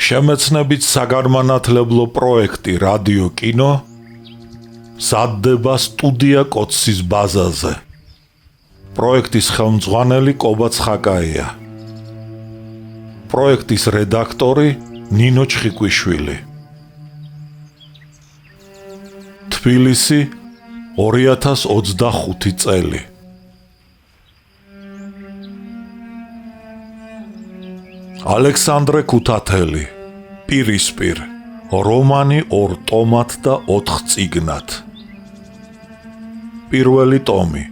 შემეცნებით საგანმანათლებლო პროექტი რადიო კინო მზადდება სტუდია კოცის ბაზაზე. პროექტის ხელმძღვანელი კობა ცხაკაია. პროექტის რედაქტორი ნინო ჩხიკვიშვილი. თბილისი 2025 წელი. ალექსანდრე ქუთათელი, პირისპირ, რომანი 2 ტომად და 4 წიგნად. პირველი ტომი,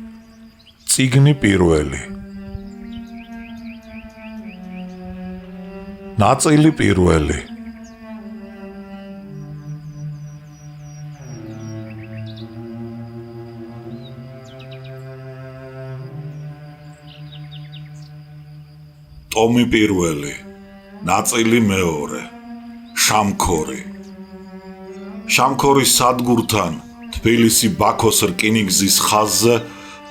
წიგნი პირველი. ნაწილი პირველი. ტომი პირველი, ნაწილი მეორე, შამქორი. შამქორის სადგურთან თბილისი ბაქოს რკინიგზის ხაზზე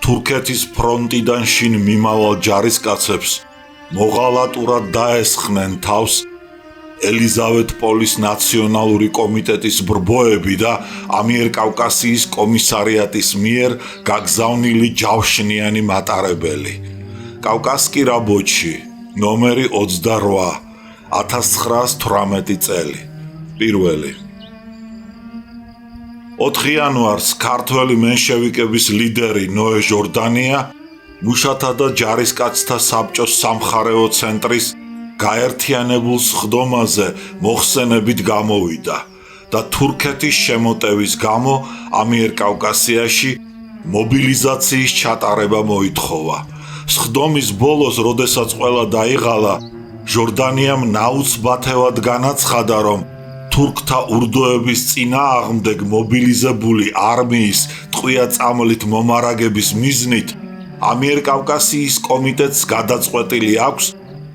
თურქეთის ფრონტიდან შინ მიმავალ ჯარისკაცებს მოღალატურად დაესხნენ თავს ელიზავეტპოლის ნაციონალური კომიტეტის ბრბოები და ამიერკავკასიის კომისარიატის მიერ გაგზავნილი ჯავშნიანი მატარებელი. კავკასკი რაბოჩი, ნომერი 28, 1918 წელი. პირველი. 4 იანვარს ქართველი მენშევიკების ლიდერი ნოე ჟორდანია მუშათა და ჯარისკაცთა საბჭოს სამხარეო ცენტრის გაერთიანებულ სხდომაზე მოხსენებით გამოვიდა და თურქეთის შემოტევის გამო ამიერკავკასიაში მობილიზაციის ჩატარება მოითხოვა. სხდომის ბოლოს, როდესაც ყველა დაიღალა, ჟორდანიამ ნაუცბათევად განაცხადა, რომ თურქთა ურდოების წინააღმდეგ მობილიზებული არმიის ტყვია-წამლით მომარაგების მიზნით ამიერკავკასიის კომიტეტს გადაწყვეტილი აქვს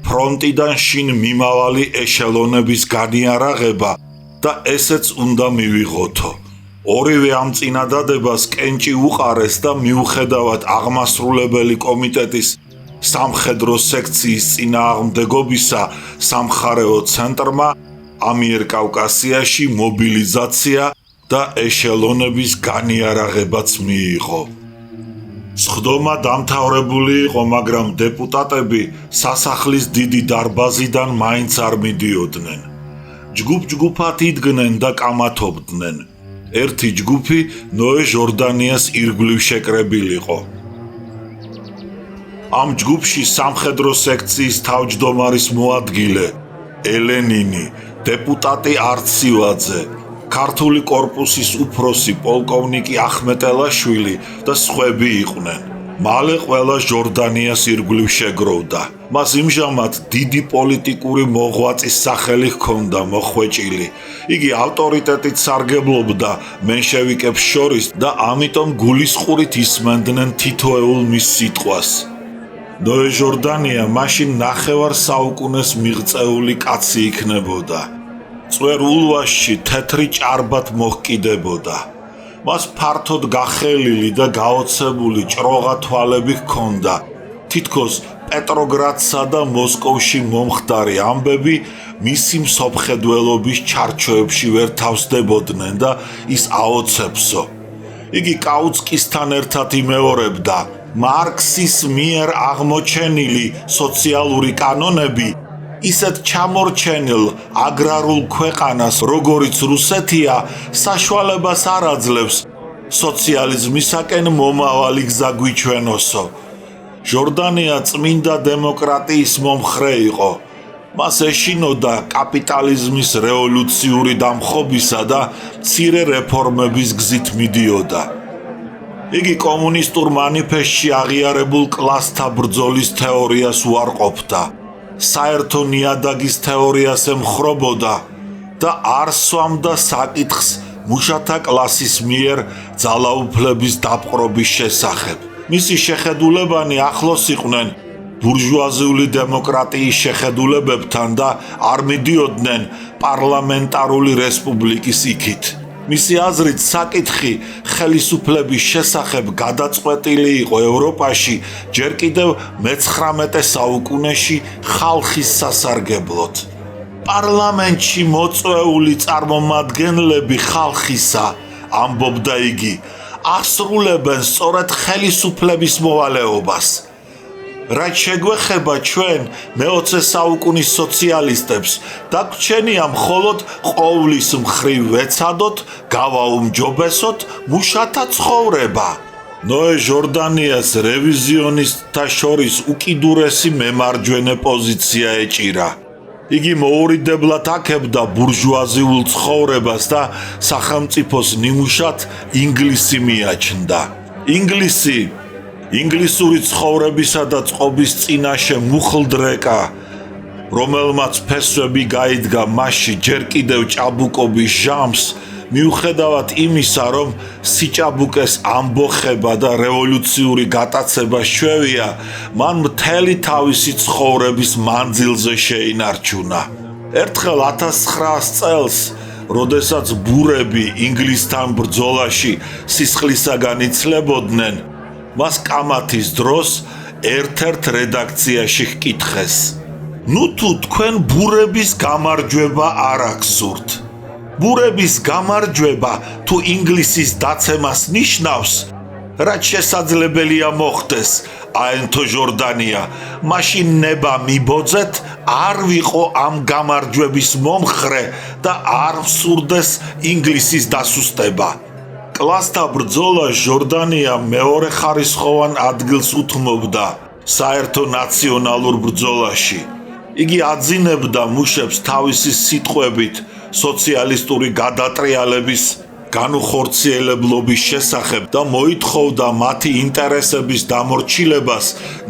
ფრონტიდან შინ მიმავალი ეშელონების განიარაღება და ესეც უნდა მივიღოთო. ორივე ამ წინადადებას კენჭი უყარეს და მიუხედავად აღმასრულებელი კომიტეტის სამხედრო სექციის წინააღმდეგობისა სამხარეო ცენტრმა ამიერკავკასიაში მობილიზაცია და ეშელონების განიარაღებაც მიიღო. სხდომა დამთავრებული იყო, მაგრამ დეპუტატები სასახლის დიდი დარბაზიდან მაინც არ მიდიოდნენ. ჯგუფ-ჯგუფად იდგნენ და კამათობდნენ. ერთი ჯგუფი ნოე ჟორდანიას ირგვლივ შეკრებილიყო. ამ ჯგუფში სამხედრო სექციის თავმჯდომარის მოადგილე ელენინი, დეპუტატი არცივაძე, ქართული კორპუსის უფროსი პოლკოვნიკი ახმეტელაშვილი და სხვები იყვნენ. მალე ყველა ჟორდანიას ირგვლივ შეგროვდა. მას იმჟამად დიდი პოლიტიკური მოღვაწის სახელი ჰქონდა მოხვეჭილი. იგი ავტორიტეტით სარგებლობდა მენშევიკებს შორის და ამიტომ გულისყურით ისმენდნენ თითოეულ მის სიტყვას. ნოე ჟორდანია მაშინ 9 საუკუნეს მიღწეული კაცი იქნებოდა. წვერ ულვაშში თეთრი ჭარბად მოჰკიდებოდა. მას ფართოდ გახელილი და გაოცებული ჭროღა თვალები ჰქონდა. თითქოს პეტროგრადსა და მოსკოვში მომხდარი ამბები მისი მსოფხედველობის ჩარჩოებში ვერ თავსდებოდნენ და ის აოცებსო. იგი კაუცკისთან ერთად იმეორებდა მარქსის მიერ აღმოჩენილი სოციალური კანონები ისეთ ჩამორჩენილ აგრარულ ქვეყანას, როგორიც რუსეთია, საშუალებას არ აძლევს სოციალიზმისაკენ მომავალი გზა გვიჩვენოსო. ჟორდანია წმინდა დემოკრატიის მომხრე იყო. მას ეშინოდა კაპიტალიზმის რევოლუციური დამხობისა და მცირე რეფორმების გზით მიდიოდა. იგი კომუნისტურ მანიფესტში აღიარებულ კლასთა ბრძოლის თეორიას უარყოფდა. საერთო ნიადაგის თეორიას ემხრობოდა და არ სვამდა საკითხს მუშათა კლასის მიერ ძალაუფლების დაპყრობის შესახებ. მისი შეხედულებანი ახლოს იყვნენ ბურჟუაზიული დემოკრატიის შეხედულებებთან და არ მიდიოდნენ პარლამენტარული რესპუბლიკის იქით. მისი აზრით საკითხი ხელისუფლების შესახებ გადაწყვეტილი იყო ევროპაში ჯერ კიდევ მე-19 საუკუნეში ხალხის სასარგებლოდ. პარლამენტში მოწვეული წარმომადგენლები ხალხისა, ამბობდა იგი, ასრულებენ სწორედ ხელისუფლების მოვალეობას. რაც შეგვეხება ჩვენ მე-20 საუკუნის სოციალისტებს, დაგვრჩენია მხოლოდ ყოვლის მხრივ ვეცადოთ, გავაუმჯობესოთ მუშათა ცხოვრება. ნოე ჟორდანიას რევიზიონისტთა შორის უკიდურესი მემარჯვენე პოზიცია ეჭირა. იგი მოურიდებლად აქებდა ბურჟუაზიულ ცხოვრებას და სახელმწიფოს ნიმუშად ინგლისი მიაჩნდა. ინგლისური ცხოვრებისა და წყობის წინაშე მუხლდრეკა, რომელმაც ფესვები გაიდგა მასში ჯერ კიდევ ჭაბუკობის ჟამს, მიუხედავად იმისა, რომ სიჭაბუკეს ამბოხება და რევოლუციური გატაცება შეუვია, მან მთელი თავისი ცხოვრების მანძილზე შეინარჩუნა. ერთხელ 1900 წელს, როდესაც ბურები ინგლისთან ბრძოლაში სისხლისაგან იცლებოდნენ, მას კამათის დროს ერთ-ერთ რედაქციაში ჰკითხეს: "ნუ თუ თქვენ ბურების გამარჯვება არ აგსურთ. ბურების გამარჯვება თუ ინგლისის დაცემას ნიშნავს, რაც შესაძლებელია მოხდეს, აენთო ჟორდანია, მაშინ ნება მიბოძეთ, არ ვიყო ამ გამარჯვების მომხრე და არ ვსურდეს ინგლისის დასუსტება." კლასთა ბრძოლა ჟორდანია მეორე ხარისხოვან ადგილს უთმობდა საერთო ნაციონალურ ბრძოლაში. იგი აძინებდა მუშებს თავისი სიტყვებით სოციალისტური გადატრიალების განუხორციელებლობის შესახებ და მოითხოვდა მათი ინტერესების დამორჩილებას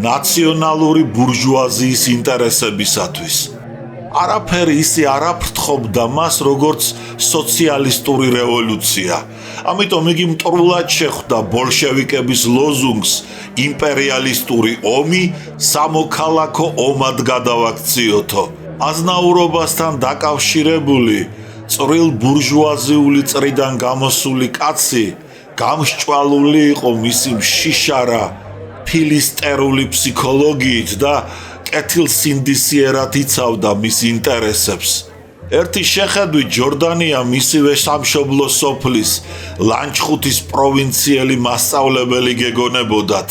ნაციონალური ბურჟუაზიის ინტერესებისათვის. არაფერი ისე არ აფრთხობდა მას, როგორც სოციალისტური რევოლუცია. ამიტომ იგი მტრულად შეხვდა ბოლშევიკების ლოზუნგს იმპერიალისტური ომი სამოქალაქო ომად გადავაქციოთო. აზნაურობასთან დაკავშირებული წვრილ ბურჟუაზიული წრიდან გამოსული კაცი გამსჭვალული იყო მისი მშიშარა ფილისტერული ფსიქოლოგიით და კეთილსინდისიერად იცავდა მის ინტერესებს. ერთი შეხედვით ჟორდანია მისივე სამშობლო სოფლის ლანჩხუთის პროვინციელი მასწავლებელი გეგონებოდათ.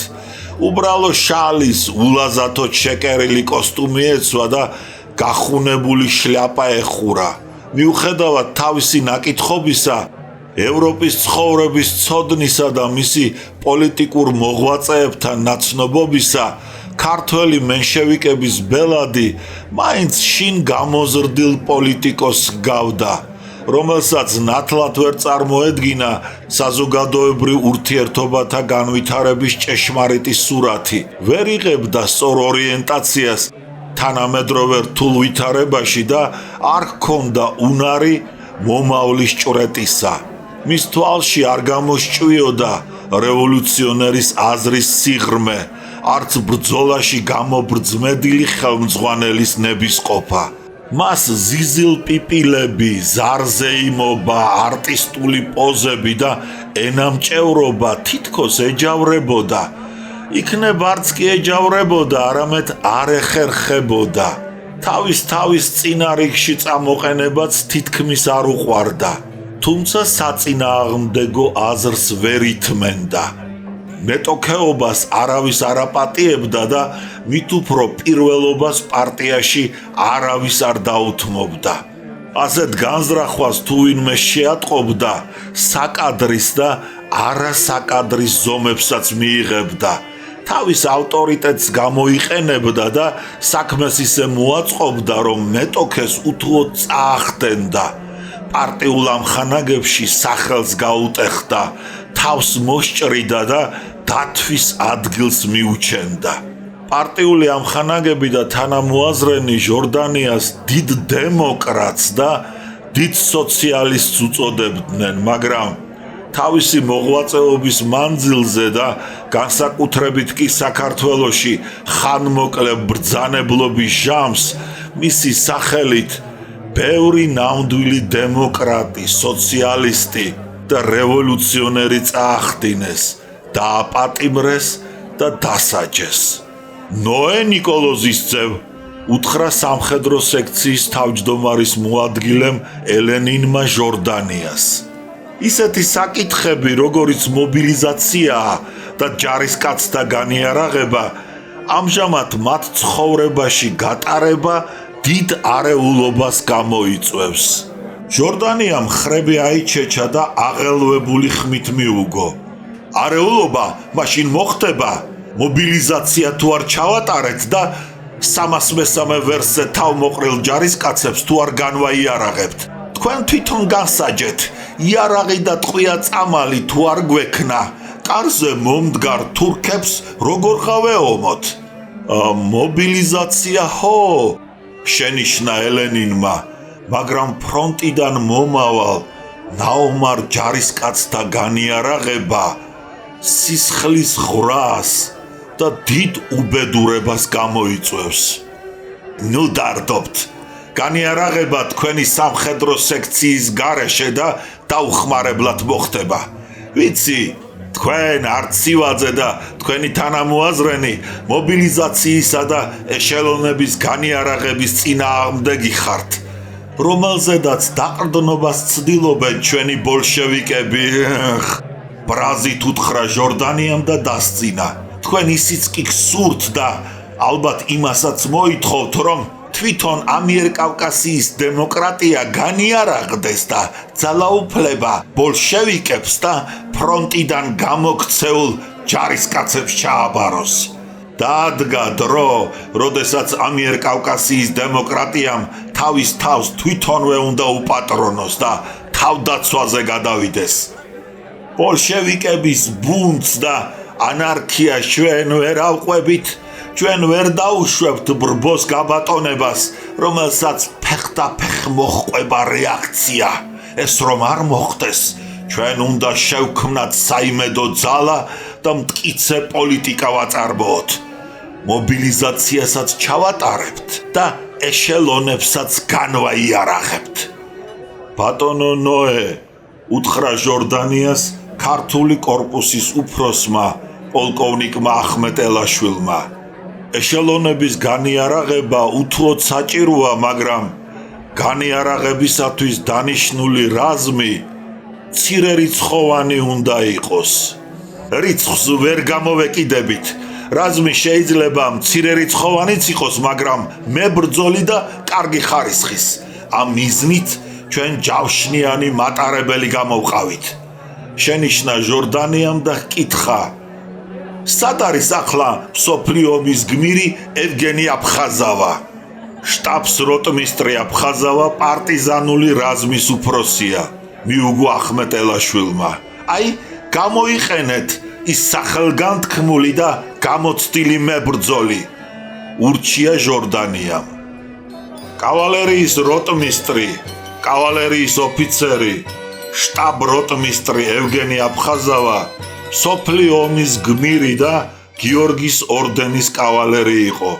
უბრალო შალის ულაზათოდ შეკერილი კოსტუმი ეცვა და გახუნებული შლაპა ეხურა. მიუხედავად თავისი ნაკითხობისა, ევროპის ცხოვრების ცოდნისა და მისი პოლიტიკურ მოღვაწეებთან ნაცნობობისა, ქართველი მენშევიკების ბელადი მაინც შინ გამოზრდილ პოლიტიკოსს ჰგავდა, რომელსაც ნათლად ვერ წარმოედგინა საზოგადოებრივ ურთიერთობათა განვითარების ჭეშმარიტი სურათი, ვერ იღებდა სწორ ორიენტაციას თანამედროვე რთულ ვითარებაში და არ ჰქონდა უნარი მომავლის ჭვრეტისა. მის თვალში არ გამოსჭვიოდა რევოლუციონერის აზრის სიღრმე, არც ბრძოლაში გამობრძმედილი ხელმძღვანელის ნებისყოფა. მას ზიზილპიპილები, ზარზეიმობა, არტისტული პოზები და ენამჭევრობა თითქოს ეჯავრებოდა. იქნებ არც კი ეჯავრებოდა, არამედ არ ეხერხებოდა. თავის წინარიგში წამოყენებაც თითქმის არ უყვარდა, თუმცა საწინააღმდეგო აზრს ვერ ითმენდა. მეტოქეობას არავის არ აპატიებდა და მით უფრო პირველობას პარტიაში არავის არ დაუთმობდა. ასეთ განზრახვას თუ ვინმე შეატყობდა, საკადრის და არასაკადრის ზომებსაც მიიღებდა. თავის ავტორიტეტს გამოიყენებდა და საქმეს ისე მოაწყობდა, რომ მეტოქეს უთუოდ წაახდენდა. პარტიულ ამხანაგებში სახელს გაუტეხდა, თავს მოსჭრიდა და დათვის ადგილს მიუჩენდა. პარტიული ამხანაგები და თანამოაზრენი ჟორდანიას დიდ დემოკრატს და დიდ სოციალისტს უწოდებდნენ, მაგრამ თავისი მოღვაწეობის მანძილზე და განსაკუთრებით კი საქართველოში ხანმოკლე ბრძანებლობის ჟამს მისი სახელით ბევრი ნამდვილი დემოკრატი, სოციალისტი და რევოლუციონერი წაახდინეს, დააპატიმრეს და დასაჯეს. ნოე ნიკოლოზისძევ, უთხრა სამხედრო სექციის თავმჯდომარის მოადგილემ ელენინმა ჟორდანიას. ისეთი საკითხები, როგორიც მობილიზაციაა და ჯარისკაცთა განიარაღება, ამჟამად მათ ცხოვრებაში გატარება დიდ არეულობას გამოიწვევს. ჟორდანიამ ხრები აიჩეჩა და აღელვებული ხმით მიუგო. არეულობა მაშინ მოხდება, მობილიზაცია თუ არ ჩავატარეთ და 303 ვერსზე თავმოყრილ ჯარისკაცებს თუ არ განვაიარაღებთ. თქვენ თვითონ განსაჯეთ, იარაღი და ტყვია წამალი თუ არ გვექნა, კარზე მომდგარ თურქებს როგორ გავეომოთ? მობილიზაცია ხო? შენიშნა ელენინმა, მაგრამ ფრონტიდან მომავალ ნაომარ ჯარისკაცთა განიარაღება სისხლის ღვრას და დიდ უბედურებას გამოიწვევს. ნუ დარდობთ, განიარაღება თქვენი სამხედრო სექციის გარეშე და დაუხმარებლად მოხდება. ვიცი, თქვენ არცივაძე და თქვენი თანამოაზრენი მობილიზაციისა და ეშელონების განიარაღების წინააღმდეგი ხართ, რომელზედაც დაყრდნობას ცდილობენ ჩვენი ბოლშევიკები. ბრაზით უთხრა ჟორდანიამ და დასწინა. თქვენ ისიც კი გსურთ და ალბათ იმასაც მოითხოვთ, რომ თვითონ ამიერკავკასიის დემოკრატია განიარაღდეს და ძალაუფლება ბოლშევიკებს და ფრონტიდან გამოქცეულ ჯარისკაცებს ჩააბაროს. დადგა დრო, როდესაც ამიერკავკასიის დემოკრატიამ თავის თავს თვითონვე უნდა უპატრონოს და თავდაცვაზე გადავიდეს. ბოლშევიკების ბუნტს და ანარქიას ჩვენ ვერ ავყვებით, ჩვენ ვერ დაუშვებთ ბრბოს გაბატონებას, რომელსაც ფეხდაფეხ მოჰყვება რეაქცია. ეს რომ არ მოხდეს, ჩვენ უნდა შევქმნათ საიმედო ძალა და მტკიცე პოლიტიკა ვაწარმოოთ. მობილიზაციასაც ჩავატარებთ და ეშელონებსაც განვაიარაღებთ. ბატონო ნოე, უთხრა ჟორდანიას ქართული კორპუსის უფროსმა პოლკოვნიკმა ახმეტელაშვილმა. ეშელონების განიარაღება უთუოდ საჭიროა, მაგრამ განიარაღებისათვის დანიშნული რაზმი მცირერიცხოვანი უნდა იყოს. რიცხვს ვერ გამოვეკიდებით. რაზმი შეიძლება მცირერიცხოვანიც იყოს, მაგრამ მებრძოლი და კარგი ხარისხის. ამ მიზნით ჩვენ ჯავშნიანი მატარებელი გამოვყავით. შენიშნა ჟორდანიამ და ჰკითხა, სად არის ახლა მსოფლიო ომის გმირი ევგენი აფხაზავა? შტაბს როტმისტრი აფხაზავა პარტიზანული რაზმის უფროსია, მიუგო ახმეტელაშვილმა. აი, გამოიყენეთ ის სახელგანთქმული და გამოცდილი მებრძოლი, ურჩია ჟორდანიამ. კავალერიის როტმისტრი, კავალერიის ოფიცერი, შტაბ როტმისტრი ევგენი აფხაზავა მსოფლიო ომის გმირი და გიორგის ორდენის კავალერი იყო.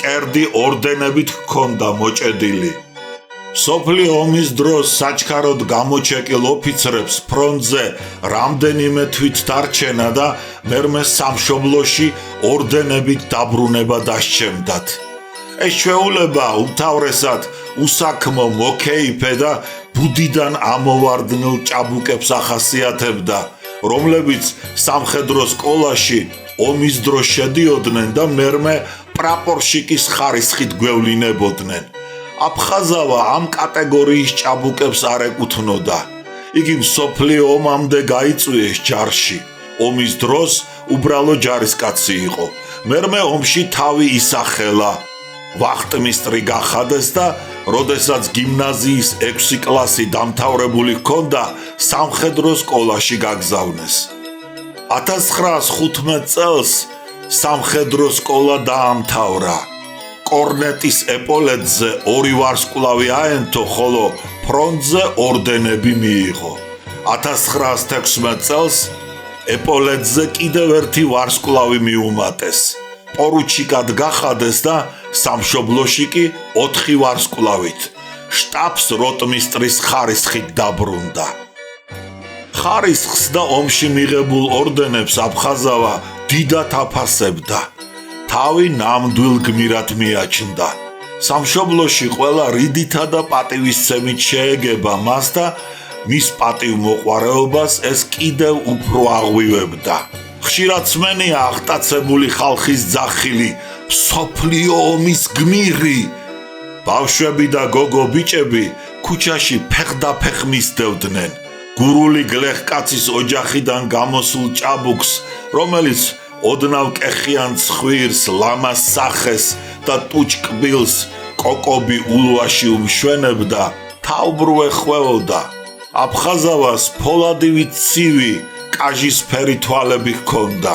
კერდი ორდენებით ჰქონდა მოჭედილი. მსოფლიო ომის დროს საჩქაროდ გამოჩეკილ ოფიცრებს ფრონტზე რამდენიმე თვით დარჩენა და მერმე სამშობლოში ორდენებით დაბრუნება დასჩემდათ. ეს ჩვეულება უმთავრესად უსაქმო მოკეიფე და ბუდიდან ამოვარდნილ ჭაბუკებს ახასიათებდა, რომლებიც სამხედრო სკოლაში ომის დროს შედიოდნენ და მერმე პრაპორშიკის ხარისხით გვევლინებოდნენ. აფხაზავა ამ კატეგორიის ჭაბუკებს არ ეკუთვნოდა. იგი მსოფლიო ომამდე გაიწვიეს ჯარში. ომის დროს უბრალო ჯარისკაცი იყო. მერმე ომში თავი ისახელა. ვახტმისტრი გახადეს და როდესაც გიმნაზიის 6 კლასი დამთავრებული ჰქონდა, სამხედრო სკოლაში გაგზავნეს. 1915 წელს სამხედრო სკოლა დაამთავრა. კორნეტის ეპოლეტზე 2 ვარსკვლავი აენთო, ხოლო ფრონტზე ორდენები მიიღო. 1916 წელს ეპოლეტზე კიდევ ერთი ვარსკვლავი მიუმატეს. პორუჩიკად გახადეს და სამშობლოში კი 4 ვარსკვლავით. შტაბს როტმისტრის ხარისხით დაბრუნდა. ხარისხს და ომში მიღებულ ორდენებს აფხაზავა დიდად აფასებდა. თავი ნამდვილ გმირად მიაჩნდა. სამშობლოში ყველა რიდითა და პატივისცემით შეეგება მას და მის პატივმოყვარეობას ეს კიდევ უფრო აღვივებდა. ხშირად სმენია აღტაცებული ხალხის ძახილი მსოფლიო ომის გმირი. ბავშვები და გოგო ბიჭები ქუჩაში ფეხდაფეხ მისდევდნენ. გურული გლეხკაცის ოჯახიდან გამოსულ ჭაბუკს, რომელიც ოდნავ კეხიან ცხვირს, ლამას სახეს და ტუჭკბილს კოკობი ულვაში უმშვენებდა, თავბრუე ხვეოდა. აფხაზავას ფოლადივი ცივი, კაჟისფერი თვალები ჰქონდა.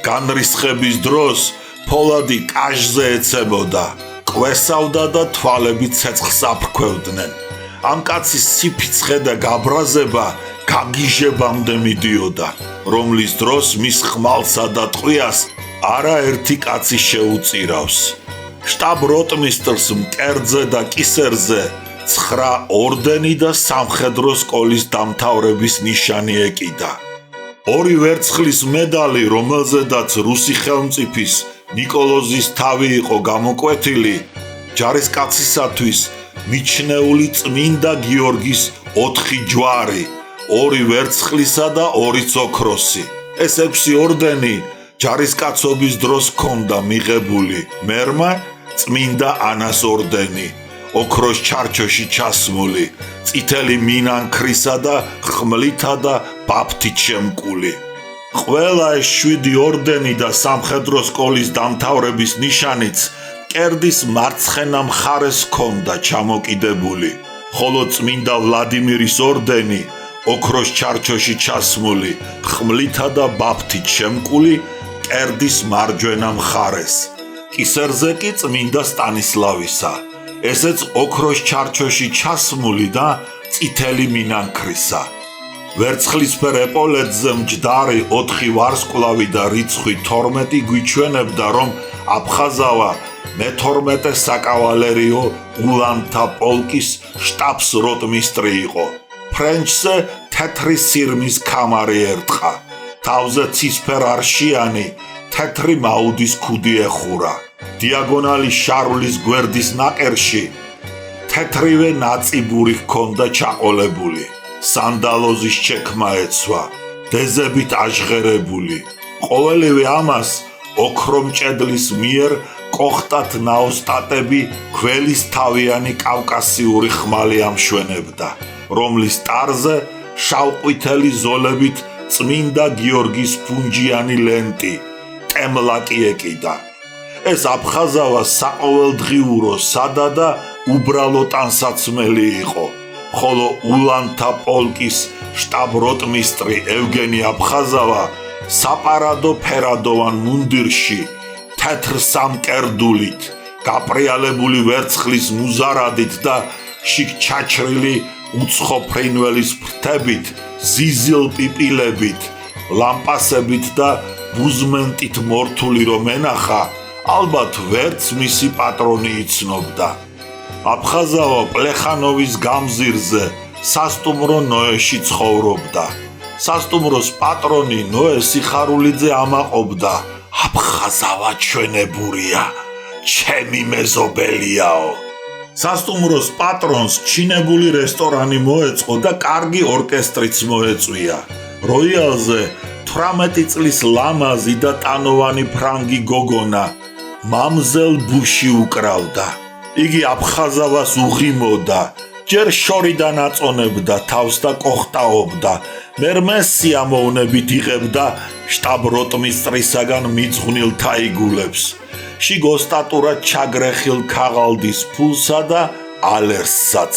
განრისხების დროს ფოლადი კაჟზე ეცებოდა, კვესავდა და თვალები ცეცხლს აფრქვევდნენ. ამ კაცის სიფიცხე და გაბრაზება გაგიჟებამდე მიდიოდა, რომლის დროს მის ხმალსა და ტყვიას არაერთი კაცი შეუწირავს. შტაბ როტმისტრს მკერდზე და კისერზე 9 ორდენი და სამხედრო სკოლის დამთავრების ნიშანი ეკიდა. 2 ვერცხლის მედალი, რომელზედაც რუსი ხელმწიფის ნიკოლოზის თავი იყო გამოკვეთილი, ჯარისკაცისათვის მიჩნეული წმინდა გიორგის 4 ჯვარი, 2 ვერცხლისა და 2 ოქროსი. ეს 6 ორდენი ჯარისკაცობის დროს ჰქონდა მიღებული. მერმა წმინდა ანას ორდენი, ოქროს ჩარჩოში ჩასმული, წითელი მინანქრისა და ხმლითა და ბაფთით შემკული. ყველა ეს 7 ორდენი და სამხედრო სკოლის დამთავრების ნიშანიც მკერდის მარცხენა მხარეს ჰქონდა ჩამოკიდებული, ხოლო წმინდა ვლადიმირის ორდენი, ოქროს ჩარჩოში ჩასმული, ხმლითა და ბაფთით შემკული, მკერდის მარჯვენა მხარეს. კისერზე კი წმინდა სტანისლავისა, ესეც ოქროს ჩარჩოში ჩასმული და წითელი მინანქრისა. ვერცხლისფერ ეპოლეტზე მჯდარი 4 ვარსკვლავი და რიცხვი 12 გვიჩვენებდა, რომ აფხაზავა მე-12 საკავალერიო ულანთა პოლკის შტაბს როტმისტრი იყო. ფრენჩზე თეთრი სირმის ქამარი ერტყა, თავზე ცისფერ არშიანი თეთრი მაუდის ქუდი ეხურა. დიაგონალი შარვლის გვერდის ნაკერში თეთრივე ნაწიბური ჰქონდა ჩაყოლებული. სანდალოზის ჩექმა ეცვა, დეზებით აჟღერებული. ყოველივე ამას ოქრომჭედლის მიერ კოხტათ ნაოსტატები ქველის თავიანი კავკასიური ხმალი ამშვენებდა, რომლის ტარზე შავყვითელი ზოლებით წმინდა გიორგის ფუნჯიანი ლენტი, ტემლაკი ეკიდა. ეს აფხაზავა საყოველდღიურო სადა და უბრალო ტანსაცმელი იყო, ხოლო ულანთა პოლკის შტაბ-როტმისტრი ევგენი აფხაზავა საპარადო ფერადოვან მუნდირში, თეთრ სამკერდულით, გაპრიალებული ვერცხლის მუზარადით და შიგ ჩაჩრილი უცხო ფრინველის ფრთებით, ზიზილ პიპილებით, ლამპასებით და ბუზმენტით მორთული რომ ენახა, ალბათ ვერც მისი პატრონი იცნობდა. აფხაზავა პლეხანოვის გამზირზე სასტუმრო ნოეში ცხოვრობდა. სასტუმროს პატრონი ნოე სიხარულიძე ამაყობდა, აფხაზავა ჩვენებურია, ჩემი მეზობელიაო. სასტუმროს პატრონს ჩინებული რესტორანი მოეწყო და კარგი ორკესტრიც მოეწვია. როიალზე 18 წლის ლამაზი და ტანოვანი ფრანგი გოგონა მამზელ ბუში უკრავდა. იგი აფხაზავას უღიმოდა, ჯერ შორიდან აწონებდა თავს და კოხტაობდა, მერმე სიამოვნებით იღებდა შტაბ-როტმისტრისაგან მიძღვნილ თაიგულებს, შიგ ოსტატურად ჩაგრეხილ ქაღალდის ფულსა და ალერსსაც,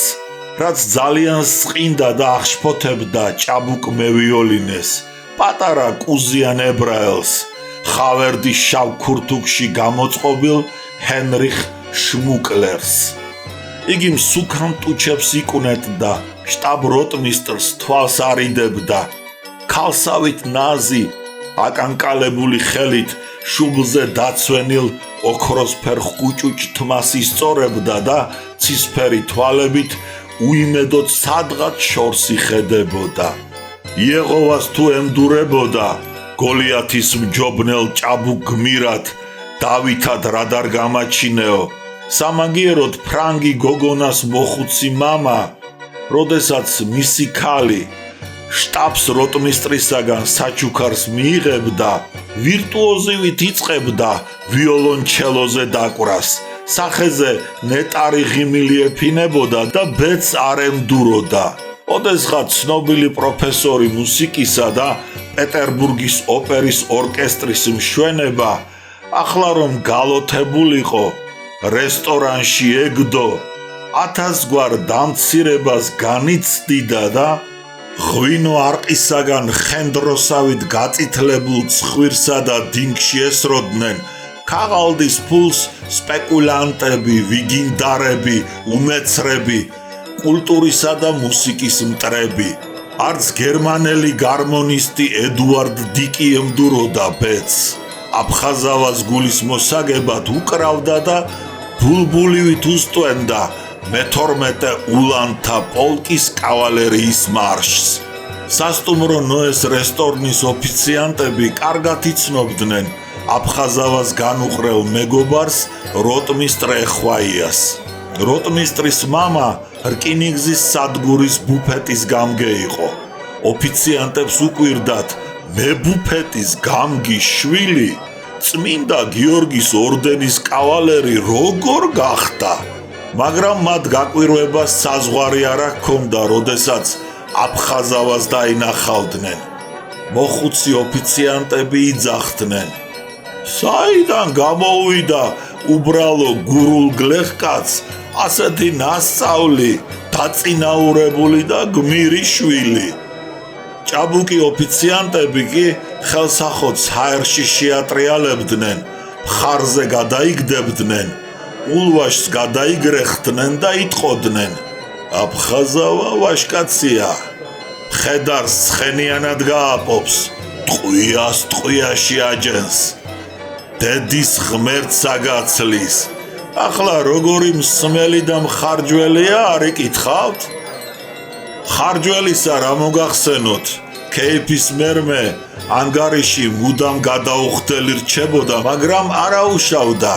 რაც ძალიან სყინდა და აღშფოთებდა ჭაბუკ მევიოლინეს, პატარა კუზიან ებრაელს, ხავერდის შავ ქურთუქში გამოწყობილ ჰენრიხ შმუკლერს. იგი მსუქან ტუჩებს იკუნეთდა, შტაბ-როტმისტრს თვალს არიდებდა. ქალსავით ნაზი, აკანკალებული ხელით შუბლზე დაცვენილ ოქროსფერ ხუჭუჭ თმას ისწორებდა და ცისფერი თვალებით უიმედოდ სადღაც შორს იხედებოდა. იეღოვას თუ ემდურებოდა, გოლიათის მჯობნელ ჭაბუკ გმირად, დავითად რად არ გამაჩინეო, სამაგიეროდ ფრანგი გოგონას მოხუცი მამა, როდესაც მისი ქალი შტაბს როტმისტრისაგან საჩუქარს მიიღებდა, ვირტუოზივით იწყებდა ვიოლონჩელოზე დაკვრას, სახეზე ნეტარი ღიმილი ეფინებოდა და ბედს არ ემდუროდა. ოდესღაც ცნობილი პროფესორი მუსიკისა და პეტერბურგის ოპერის ორკესტრის მშვენება, ახლა რომ გალოთებულიყო, რესტორანში ეგდო, 1000 გვარ დამცირებას განიცდიდა და ღვინო არყისაგან ხენდროსავით გაწითლებულ ცხვირსა და დინგში ესროდნენ ქაღალდის ფულს სპეკულანტები, ვიგინდარები, უმეცრები, კულტურისა და მუსიკის მტრები. არც გერმანელი გარმონისტი ედუარდ დიკი ემდუროდა ბედს. აფხაზავას გულის მოსაგებად უკრავდა და ბულბულივით უსტვენდა მე-12 ულანთა პოლკის კავალერიის მარშს. სასტუმრო ნოეს რესტორნის ოფიციანტები კარგად იცნობდნენ აფხაზავას განუყრელ მეგობარს როტმისტრ ეხვაიას. როტმისტრის მამა რკინიგზის სადგურის ბუფეტის გამგე იყო. ოფიციანტებს უკვირდათ მებუფეტის გამგის შვილი წმინდა გიორგის ორდენის კავალერი როგორ გახდა, მაგრამ მათ გაკვირვებას საზღვარი არ ჰქონდა, როდესაც აფხაზავას დაინახავდნენ. მოხუცი ოფიციანტები იძახდნენ: საიდან გამოვიდა უბრალო გურულ გლეხკაცს ასეთი ნასწავლი, დაწინაურებული და გმირი შვილი. ჭაბუკი ოფიციანტები კი ხელსახოც ჰაერში შეატრიალებდნენ, მხარზე გადაიგდებდნენ, ულვაშს გადაიგრეხდნენ და იტყოდნენ: აფხაზავა ვაჟკაცია, მხედარს ცხენიანად გააპობს, ტყვიას ტყვიაში აჯენს, დედის ღმერთს აგაცლის. ახლა როგორი მსმელი და მხარჯველია არ იკითხავთ? ხარჯველისა რა მოგახსენოთ, ქეიფის მერმე ანგარიში მუდამ გადაუხდელი რჩებოდა, მაგრამ არაუშავდა.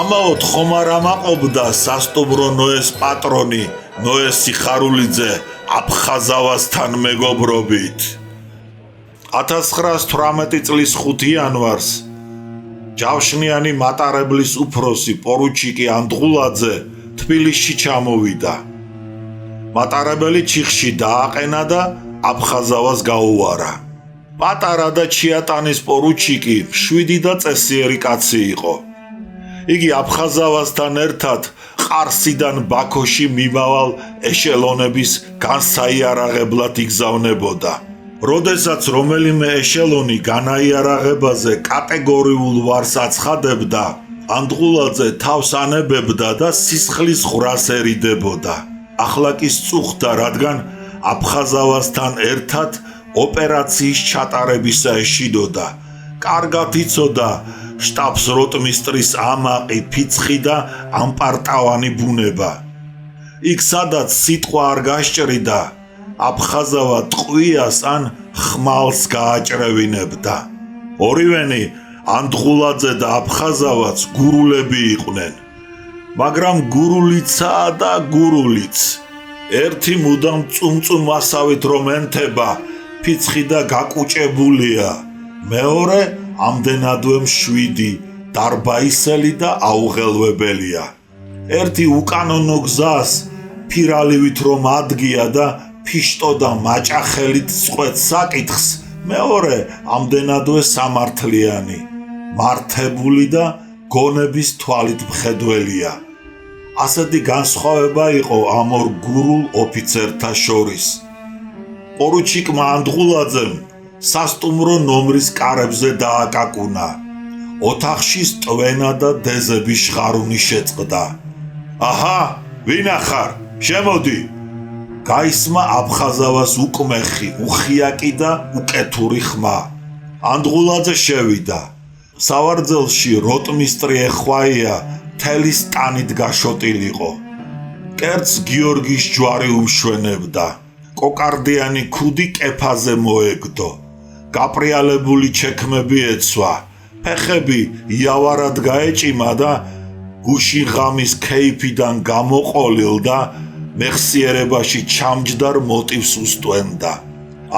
ამაოდ ხომ არ ამაყობდა სასტუმრო ნოეს პატრონი ნოე სიხარულიძე აფხაზავასთან მეგობრობით. 1918 წლის 5 იანვარს ჯავშნიანი მატარებლის უფროსი პორუჩიკი ანდღულაძე თბილისში ჩამოვიდა. მატარებელი ჩიხში დააყენა და აფხაზავას გაუვარა. პატარა და ჩიატანის პორუჩიკი მშვიდი და წესიერი კაცი იყო. იგი აფხაზავასთან ერთად ყარსიდან ბაქოში მიმავალ ეშელონების განსაიარაღებლად იგზავნებოდა. როდესაც რომელიმე ეშელონი განაიარაღებაზე კატეგორიულ ვარს აცხადებდა, ანდღულაძე თავს ანებებდა და სისხლის ღვრას ერიდებოდა. ახლა კი სწუხდა, რადგან აფხაზავასთან ერთად ოპერაციის ჩატარებისა ეშიდოდა. კარგად იცოდა შტაბს როტმისტრის ამაყი, ფიცხი და ამპარტავანი ბუნება. იქ სადაც სიტყვა არ გასჭრიდა, აფხაზავა ტყვიას ან ხმალს გააჭრევინებდა. ორივენი ანდღულაძე და აფხაზავაც გურულები იყვნენ. მაგრამ გურულიცაა და გურულიც. ერთი მუდამ წუმწუმასავით რომ ენთება, ფიცხი და გაკუჭებულია. მეორე ამდენადვე მშვიდი, დარბაისელი და აუღელვებელია. ერთი უკანონო გზას ფირალივით რომ ადგია და ფიშტო და მაჭახელით წყვეტს საკითხს, მეორე ამდენადვე სამართლიანი, მართებული და გონების თვალით მხედველია. ასეთი განსხვავება იყო ამ ორ გურულ ოფიცერთა შორის. პორუჩიკმა ანდღულაძემ სასტუმრო ნომრის კარებზე დააკაკუნა. ოთახში სტვენა და დეზების ჟღარუნი შეწყდა. აჰა, ვინა ხარ? შემოდი. გაისმა აფხაზავას უკმეხი, უხიაკი და უკეთური ხმა. ანდღულაძე შევიდა. სავარძელში როტმისტრი ეხვაია თელი სტანით გაშოტილიყო. კერძს გიორგის ჯვარი უმშვენებდა. კოკარდიანი ქუდი კეფაზე მოეგდო. გაპრიალებული ჩექმები ეცვა. ფეხები იავარად გაეჭიმა და გუშინ ღამის ქეიფიდან გამოყოლილ და მეხსიერებაში ჩამჯდარ მოტივს უსტვენდა.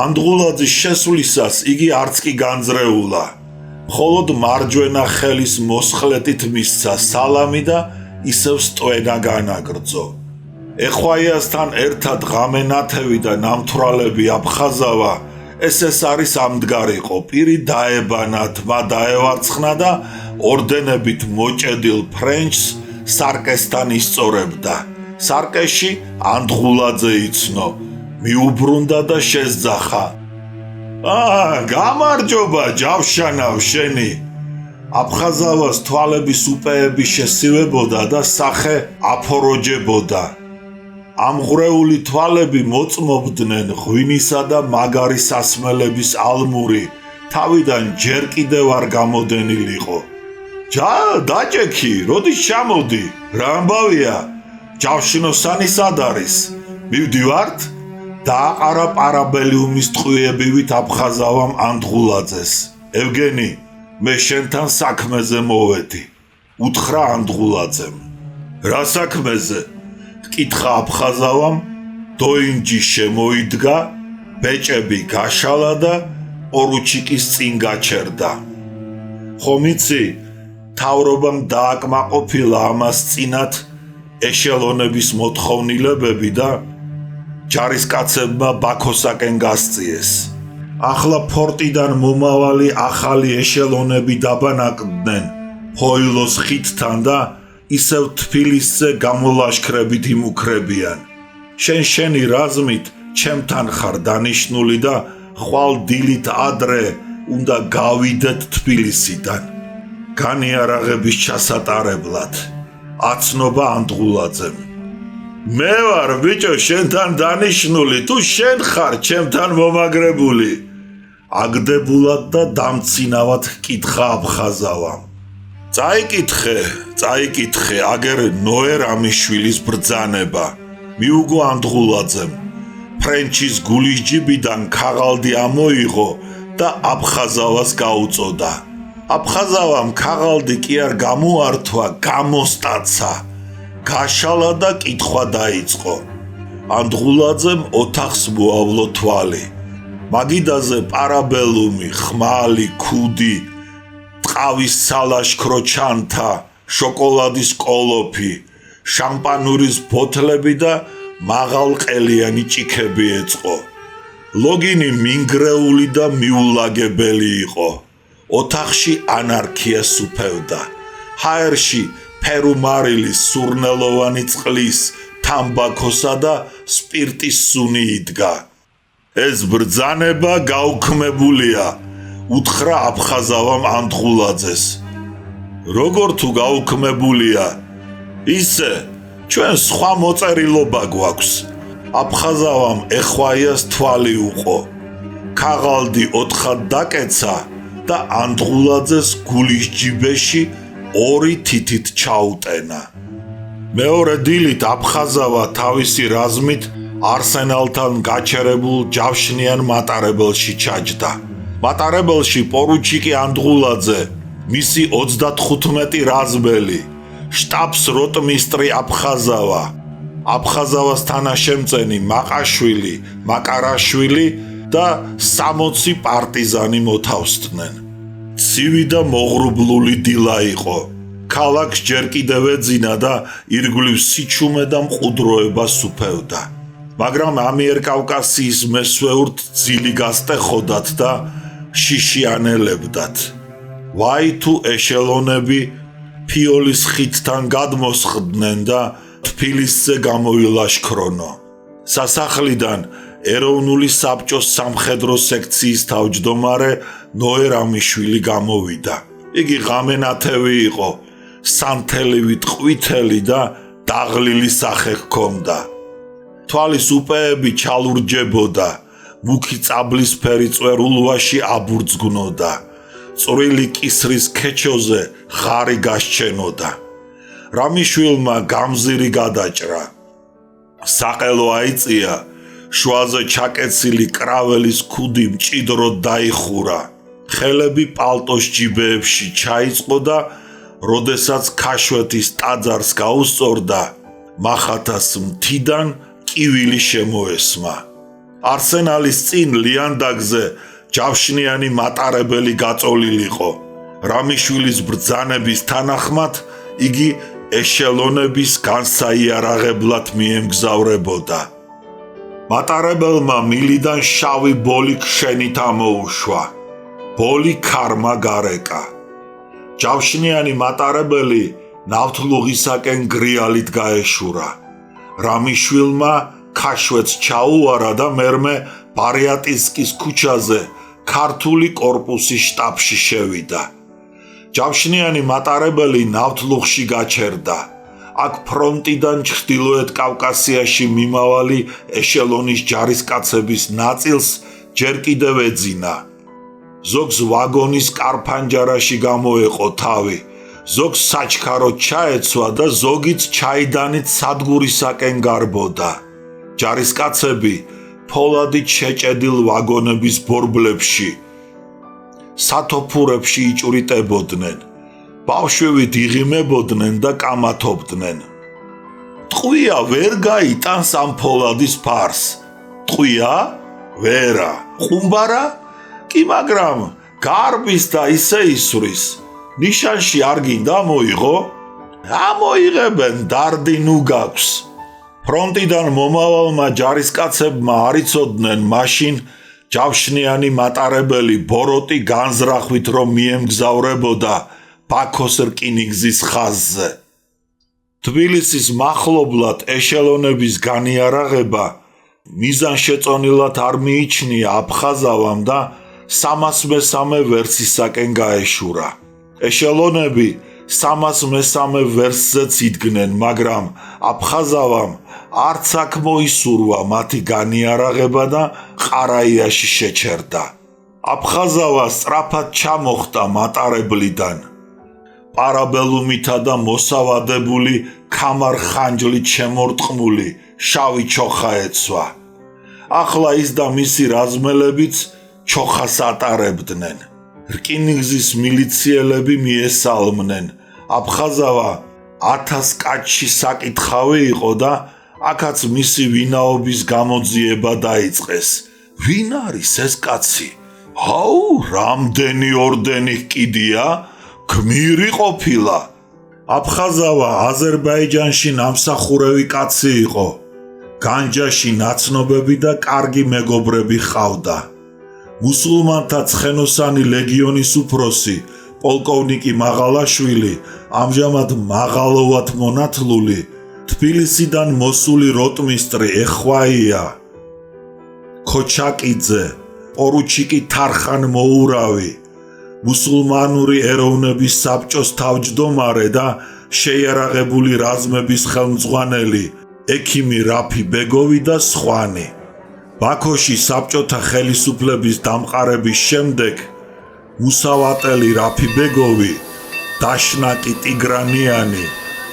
ანდღულაძის შესვლისას იგი არც კი განძრეულა. მხოლოდ მარჯვენა ხელის მოსხლეტით მისცა სალამი და ისევ სტვენა განაგრძო. ეხვაიასთან ერთად ღამენათევი და ნამთვრალები აფხაზავა ეს არის ამდგარიყო, პირი დაებანა, თმა დაევარცხნა და ორდენებით მოჭედილ ფრენჩს სარკესთან ისწორებდა. სარკეში ანდღულაძე იცნო, მიუბრუნდა და შესძახა. გამარჯობა ჯავშანავ შენი. აფხაზავას თვალების უპეები შესივებოდა და სახე აფოროჯებოდა. ამღვრეული თვალები მოწმობდნენ ღვინისა და მაგარი სასმელების ალმური, თავიდან ჯერ კიდევ არ გამოდენილიყო. დაჭექი, როდის ჩამოდი? რა ამბავია? ჯავშნოსანი სად არის? მივდივართ? დააყარა პარაბელიუმის ტყვიებივით აფხაზავამ ანდღულაძეს. ევგენი, მე შენთან საქმეზე მოვედი. უთხრა ანდღულაძემ. რა საქმეზე? კითხა აფხაზავამ, დოინჯი შემოიდგა, ბეჭები გაშალა და პორუჩიკის წინ გაჩერდა. ხომ იცი, მთავრობამ დააკმაყოფილა ამას წინათ ეშელონების მოთხოვნილებები და ჯარისკაცებმა ბაქოსაკენ გასწიეს. ახლა ფორტიდან მომავალი ახალი ეშელონები დაბანაკდნენ ფოილოს ხიდთან და ისევ თბილისზე გამოლაშქრებით იმუქრებიან. შენი რაზმით ჩემთან ხარ დანიშნული და ხვალ დილით ადრე უნდა გავიდეთ თბილისიდან. განიარაღების ჩასატარებლად. აცნობა ანდღულაძემ. მე ვარ ბიჭო შენთან დანიშნული, თუ შენ ხარ ჩემთან მომაგრებული. აგდებულად და დამცინავად კითხა აფხაზავამ. წაიკითხე, აგერ ნოე რამიშვილის ბრძანება. მიუგო ანდღულაძემ. ფრენჩის გულის ჯიბიდან ქაღალდი ამოიღო და აფხაზავას გაუწოდა. აფხაზავამ ქაღალდი კი არ გამოართვა, გამოსტაცა. გაშალა და კითხვა დაიწყო. ანდღულაძემ ოთახს მოავლო თვალი. მაგიდაზე პარაბელუმი, ხმალი, ქუდი, ტყავის სალაშქრო ჩანთა, შოკოლადის კოლოფი, შამპანურის ბოთლები და მაღალყელიანი ჭიქები ეწყო. ლოგინი მინგრეული და მიულაგებელი იყო. ოთახში ანარქია სუფევდა. ჰაერში ფერუმარილის სურნელოვანი წყლის, თამბაქოსა და სპირტის სუნი იდგა. ეს ბრძანება გაუქმებულია, უთხრა აფხაზავამ ანდღულაძეს. როგორ თუ გაუქმებულია? ისე, ჩვენ სხვა მოწერილობა გვაქვს. აფხაზავამ ეხვაიას თვალი უყო. ქაღალდი ოთხად დაკეცა და ანდღულაძეს გულის ჯიბეში 2 თითით ჩაუტენა. მეორე დილით აფხაზავა თავისი რაზმით არსენალთან გაჩერებულ ჯავშნიან მატარებელში ჩაჯდა. მატარებელში პორუჩიკი ანდღულაძე, მისი 35 რაზმელი, შტაბს როტმისტრი აფხაზავა, აფხაზავას თანაშემწენი მაყაშვილი, მაკარაშვილი და 60 პარტიზანი მოთავსდნენ. ცივი და მოღრუბლული დილა იყო. ქალაქს ჯერ კიდევ ეძინა და ირგვლივ სიჩუმე და მყუდროება სუფევდა. მაგრამ ამიერკავკასიის მესვეურთ ძილი გასტეხოდათ და შიშიანელებდათ. ვაი თუ ეშელონები ფიოლის ხიდთან გადმოსხდნენ და თბილისზე გამოილაშქრონო. სასახლიდან ეროვნული საბჭოს სამხედრო სექციის თავმჯდომარე ნოე რამიშვილი გამოვიდა. იგი ღამენათევი იყო, სანთელივით ყვითელი და დაღლილი სახე ჰქონდა. თვალის უპეები ჩალურჯებოდა, მუქი წაბლისფერი წვერულვაში აბურძგნოდა. წვრილი კისრის ქეჩოზე ღარი გასჩენოდა. რამიშვილმა გამზირი გადაჭრა. საყელო აიწია, შუაზე ჩაკეცილი კრაველის ქუდი მჭიდროდ დაიხურა. ხელები პალტოს ჯიბეებში ჩაიწყო და როდესაც ქაშვეთის ტაძარს გაუსწორდა, მახათას მთიდან კივილი შემოესმა. არსენალის წინ ლიანდაგზე ჯავშნიანი მატარებელი გაწოლილიყო. რამიშვილის ბრძანების თანახმად იგი ეშელონების განსაიარაღებლად მიემგზავრებოდა. მატარებელმა მილიდან შავი ბოლი ქშენით ამოუშვა. ბოლი ქარმა გარეკა. ჯავშნიანი მატარებელი ნავთლუღისაკენ გრიალით გაეშურა. რამიშვილმა ქაშვეთს ჩაუარა და მერმე ბარიატინსკის ქუჩაზე ქართული კორპუსის შტაბში შევიდა. ჯავშნიანი მატარებელი ნავთლუღში გაჩერდა. აქ ფრონტიდან ჩრდილოეთ კავკასიაში მიმავალი ეშელონის ჯარისკაცების ნაწილს ჯერ კიდევ ეძინა. ზოგს ვაგონის კარფანჯარაში გამოეყო თავი, ზოგს საჩქაროდ ჩაეცვა და ზოგიც ჩაიდანით სადგურისაკენ გარბოდა. ჯარისკაცები ფოლადით შეჭედილ ვაგონების ბორბლებში, სათოფურებში იჭვრიტებოდნენ. ბავშვებით იღიმებოდნენ და კამათობდნენ. ტყვია ვერ გაიტანს ამ ფოლადის ფარს. ტყვია? ვერა. ხუმბარა? კი, მაგრამ გარბის და ისე ისვრის. ნიშანში არ გინდა მოიღო? ამოიღებენ, დარდი ნუ გაქვს. ფრონტიდან მომავალმა ჯარისკაცებმა არ იცოდნენ მაშინ ჯავშნიანი მატარებელი ბოროტი განზრახვით რომ მიემგზავრებოდა ბაქოს რკინიგზის ხაზზე. თბილისის მახლობლად ეშელონების განიარაღება მიზანშეწონილად არ მიიჩნია აფხაზავამ და 303 ვერსისაკენ გაეშურა. ეშელონები 303 ვერსზეც იდგნენ, მაგრამ აფხაზავამ არც აქ მოისურვა მათი განიარაღება და ყარაიაში შეჩერდა. აფხაზავა სწრაფად ჩამოხდა მატარებლიდან. პარაბელუმითა და მოსავადებული ქამარ-ხანჯლით შემორტყმული შავი ჩოხა ეცვა. ახლა ის და მისი რაზმელებიც ჩოხას ატარებდნენ. რკინიგზის მილიციელები მიესალმნენ. აფხაზავა 1000 კაცში საკითხავი იყო და აქაც მისი ვინაობის გამოძიება დაიწყეს. ვინ არის ეს კაცი? აუ, რამდენი ორდენი ჰკიდია? გმირი ყოფილა. აფხაზავა აზერბაიჯანში ნამსახურევი კაცი იყო. განჯაში ნაცნობები და კარგი მეგობრები ჰყავდა. მუსულმანთა ცხენოსანი ლეგიონის უფროსი პოლკოვნიკი მაღალაშვილი, ამჟამად მაღალოვად მონათლული, თბილისიდან მოსული როტმისტრი ეხვაია ქოჩაკიძე, პორუჩიკი თარხან მოურავი, მუსულმანური ეროვნების საბჭოს თავმჯდომარე და შეიარაღებული რაზმების ხელმძღვანელი ექიმი რაფი ბეგოვი და სხვანი. ბაქოში საბჭოთა ხელისუფლების დამყარების შემდეგ მუსავატელი რაფი ბეგოვი, დაშნაკი ტიგრანიანი,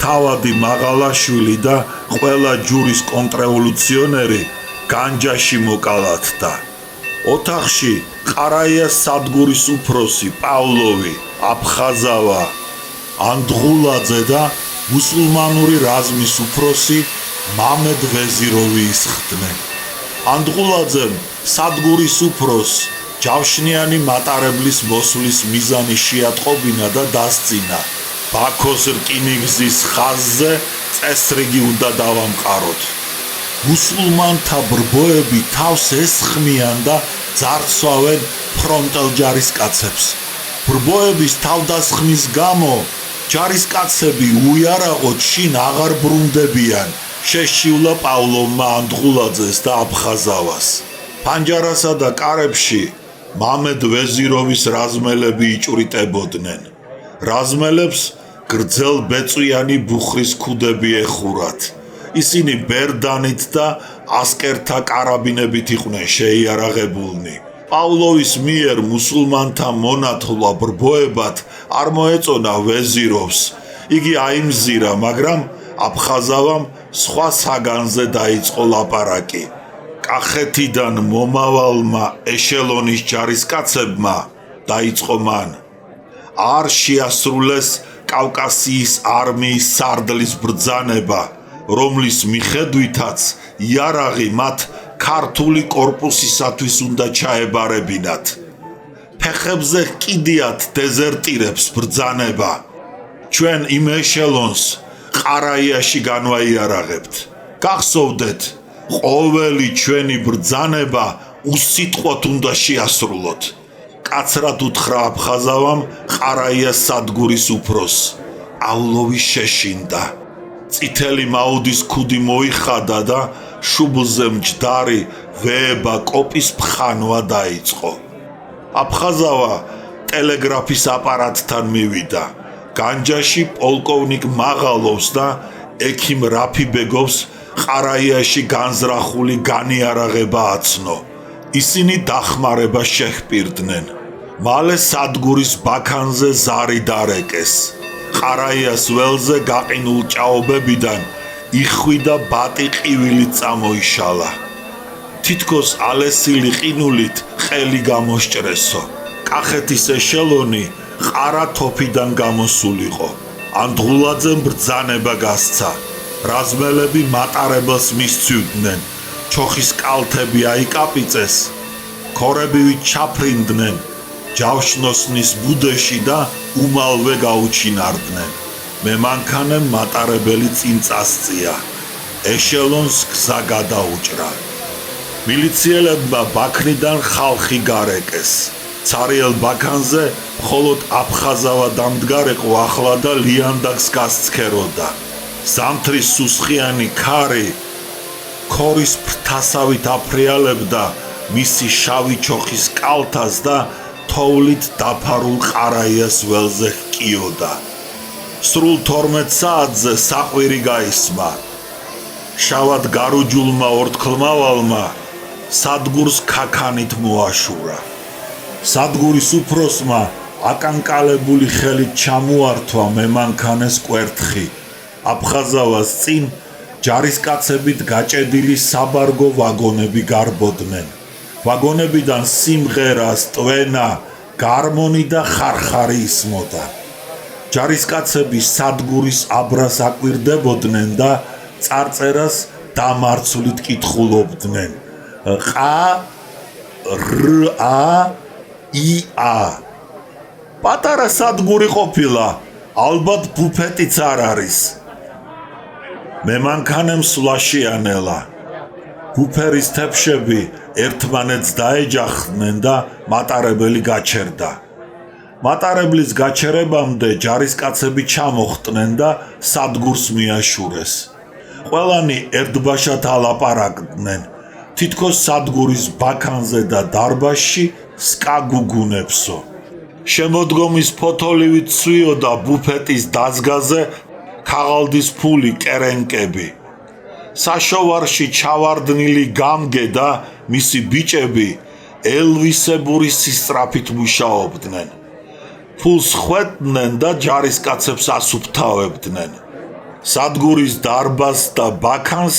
თავადი მაღალაშვილი და ყველა ჯურის კონტრრევოლუციონერი განჯაში მოკალათდა. ოთახში ყარაიას სადგურის უფროსი პავლოვი, აფხაზავა, ანდღულაძე და მუსულმანური რაზმის უფროსი მამედ ვეზიროვი ისხდნენ. ანდღულაძემ სადგურის უფროს ჯავშნიანი მატარებლის მოსვლის მიზანი შეატყობინა და დასწინა. ბაქოს რკინიგზის ხაზზე წესრიგი უნდა დავამყაროთ. მუსულმანთა ბრბოები თავს ესხმიან და ძარცვავენ ფრონტელ ჯარისკაცებს. ბრბოების თავდასხმის გამო ჯარისკაცები უიარაღოდ შინ აღარ ბრუნდებიან. შეშივლა პავლოვმა ანდღულაძეს და აფხაზავას. ფანჯარასა და კარებში მამედ ვეზიროვის რაზმელები იჭვრიტებოდნენ. რაზმელებს გრძელ ბეწვიანი ბუხრის ქუდები ეხურათ. ისინი ბერდანით და ასკერთა კარაბინებით იყვნენ შეიარაღებულნი. პავლოვის მიერ მუსულმანთა მონათლვა ბრბოებად არ მოეწონა ვეზიროვს. იგი აიმზირა, მაგრამ აფხაზავამ სხვა საგანზე დაიწყო ლაპარაკი. კახეთიდან მომავალმა ეშელონის ჯარისკაცებმა დაიწყო მან. არ შეასრულეს კავკასიის არმიის სარდლის ბრძანება, რომლის მიხედვითაც იარაღი მათ ქართული კორპუსისათვის უნდა ჩაებარებინათ. ფეხებზე ჰკიდიათ დეზერტირებს ბრძანება. ჩვენ იმ ეშელონს ყარაიაში განვაიარაღებთ. გახსოვდეთ, ყოველი ჩვენი ბრძანება უსიტყვოდ უნდა შეასრულოთ. კაცრად უთხრა აფხაზავამ ყარაიას სადგურის უფროს.ავლოვი შეშინდა. წითელი მაუდის ქუდი მოიხადა და შუბლზე მჯდარი ვეება კოპის ფხანვა დაიწყო. აფხაზავა ტელეგრაფის აპარატთან მივიდა. განჯაში პოლკოვნიკ მაღალოვს და ექიმ რაფიბეგოვს ყარაიაში განზრახული განიარაღება აცნო. ისინი დახმარება შეჰპირდნენ. მალე სადგურის ბაქანზე ზარი დარეკეს. ყარაიას ველზე გაყინულ ჭაობებიდან იხვიდა ბატი ყივილით წამოიშალა. თითქოს ალესილი ყინულით ყელი გამოსჭრესო. კახეთის ეშელონი ყარა თოფიდან გამოსულიყო. ანდღულაძემ ბრძანება გასცა. რაზმელები მატარებელს მისცივდნენ. ჩოხის კალთები აიკაპიწეს. ქორებივით ჩაფრინდნენ. ჯავშნოსნის ბუდეში და უმალვე გაუჩინარდნენ. მემანქანემ მატარებელი წინ წასწია. ეშელონს გზა გადაუჭრა. მილიციელებმა ბაქნიდან ხალხი გარეკეს. ცარიელ ბაქანზე მხოლოდ აფხაზავა დამდგარიყო ახლა და ლიანდაგს გასცქეროდა. ზამთრის სუსხიანი ქარი ქორის ფრთასავით აფრიალებდა მისი შავი ჩოხის კალთას და თოვლით დაფარულ ყარაიას ველზე ჰკიოდა. სრულ 12 საათზე საყვირი გაისმა. შავად გარუჯულმა ორთქლმავალმა სადგურს ქაქანით მოაშურა. სადგურის უფროსმა აკანკალებული ხელით ჩამოართვა მემანქანეს კვერთხი. აფხაზავას წინ ჯარისკაცებით გაჭედილი საბარგო ვაგონები გარბოდნენ. ვაგონებიდან სიმღერა, სტვენა, გარმონი და ხარხარი ისმოდა. ჯარისკაცები სადგურის აბრას აკვირდებოდნენ და წარწერას დამარცვლით კითხულობდნენ. ყა რა ია პატარა სადგური ყოფილა, ალბათ ბუფეტიც არ არის. მემანქანემ სვლაშიანელა. ბუფერის თეფშები ერთმანეთს დაეჯახდნენ და მატარებელი გაჩერდა. მატარებლის გაჩერებამდე ჯარისკაცები ჩამოხტნენ და სადგურს მიაშურეს. ყველანი ერთბაშად ალაპარაკდნენ. თითქოს სადგურის ბაქანზე და დარბაზში სკა გუგუნებსო. შემოდგომის ფოთოლივით ცვიოდა ბუფეტის დაზგაზე ქაღალდის ფული კერენკები. საშოვარში ჩავარდნილი გამგე და მისი ბიჭები ელვისებური სისწრაფით მუშაობდნენ. ფულს ხვეთდნენ და ჯარისკაცებს ასუფთავებდნენ. სადგურის დარბაზს და ბაქანს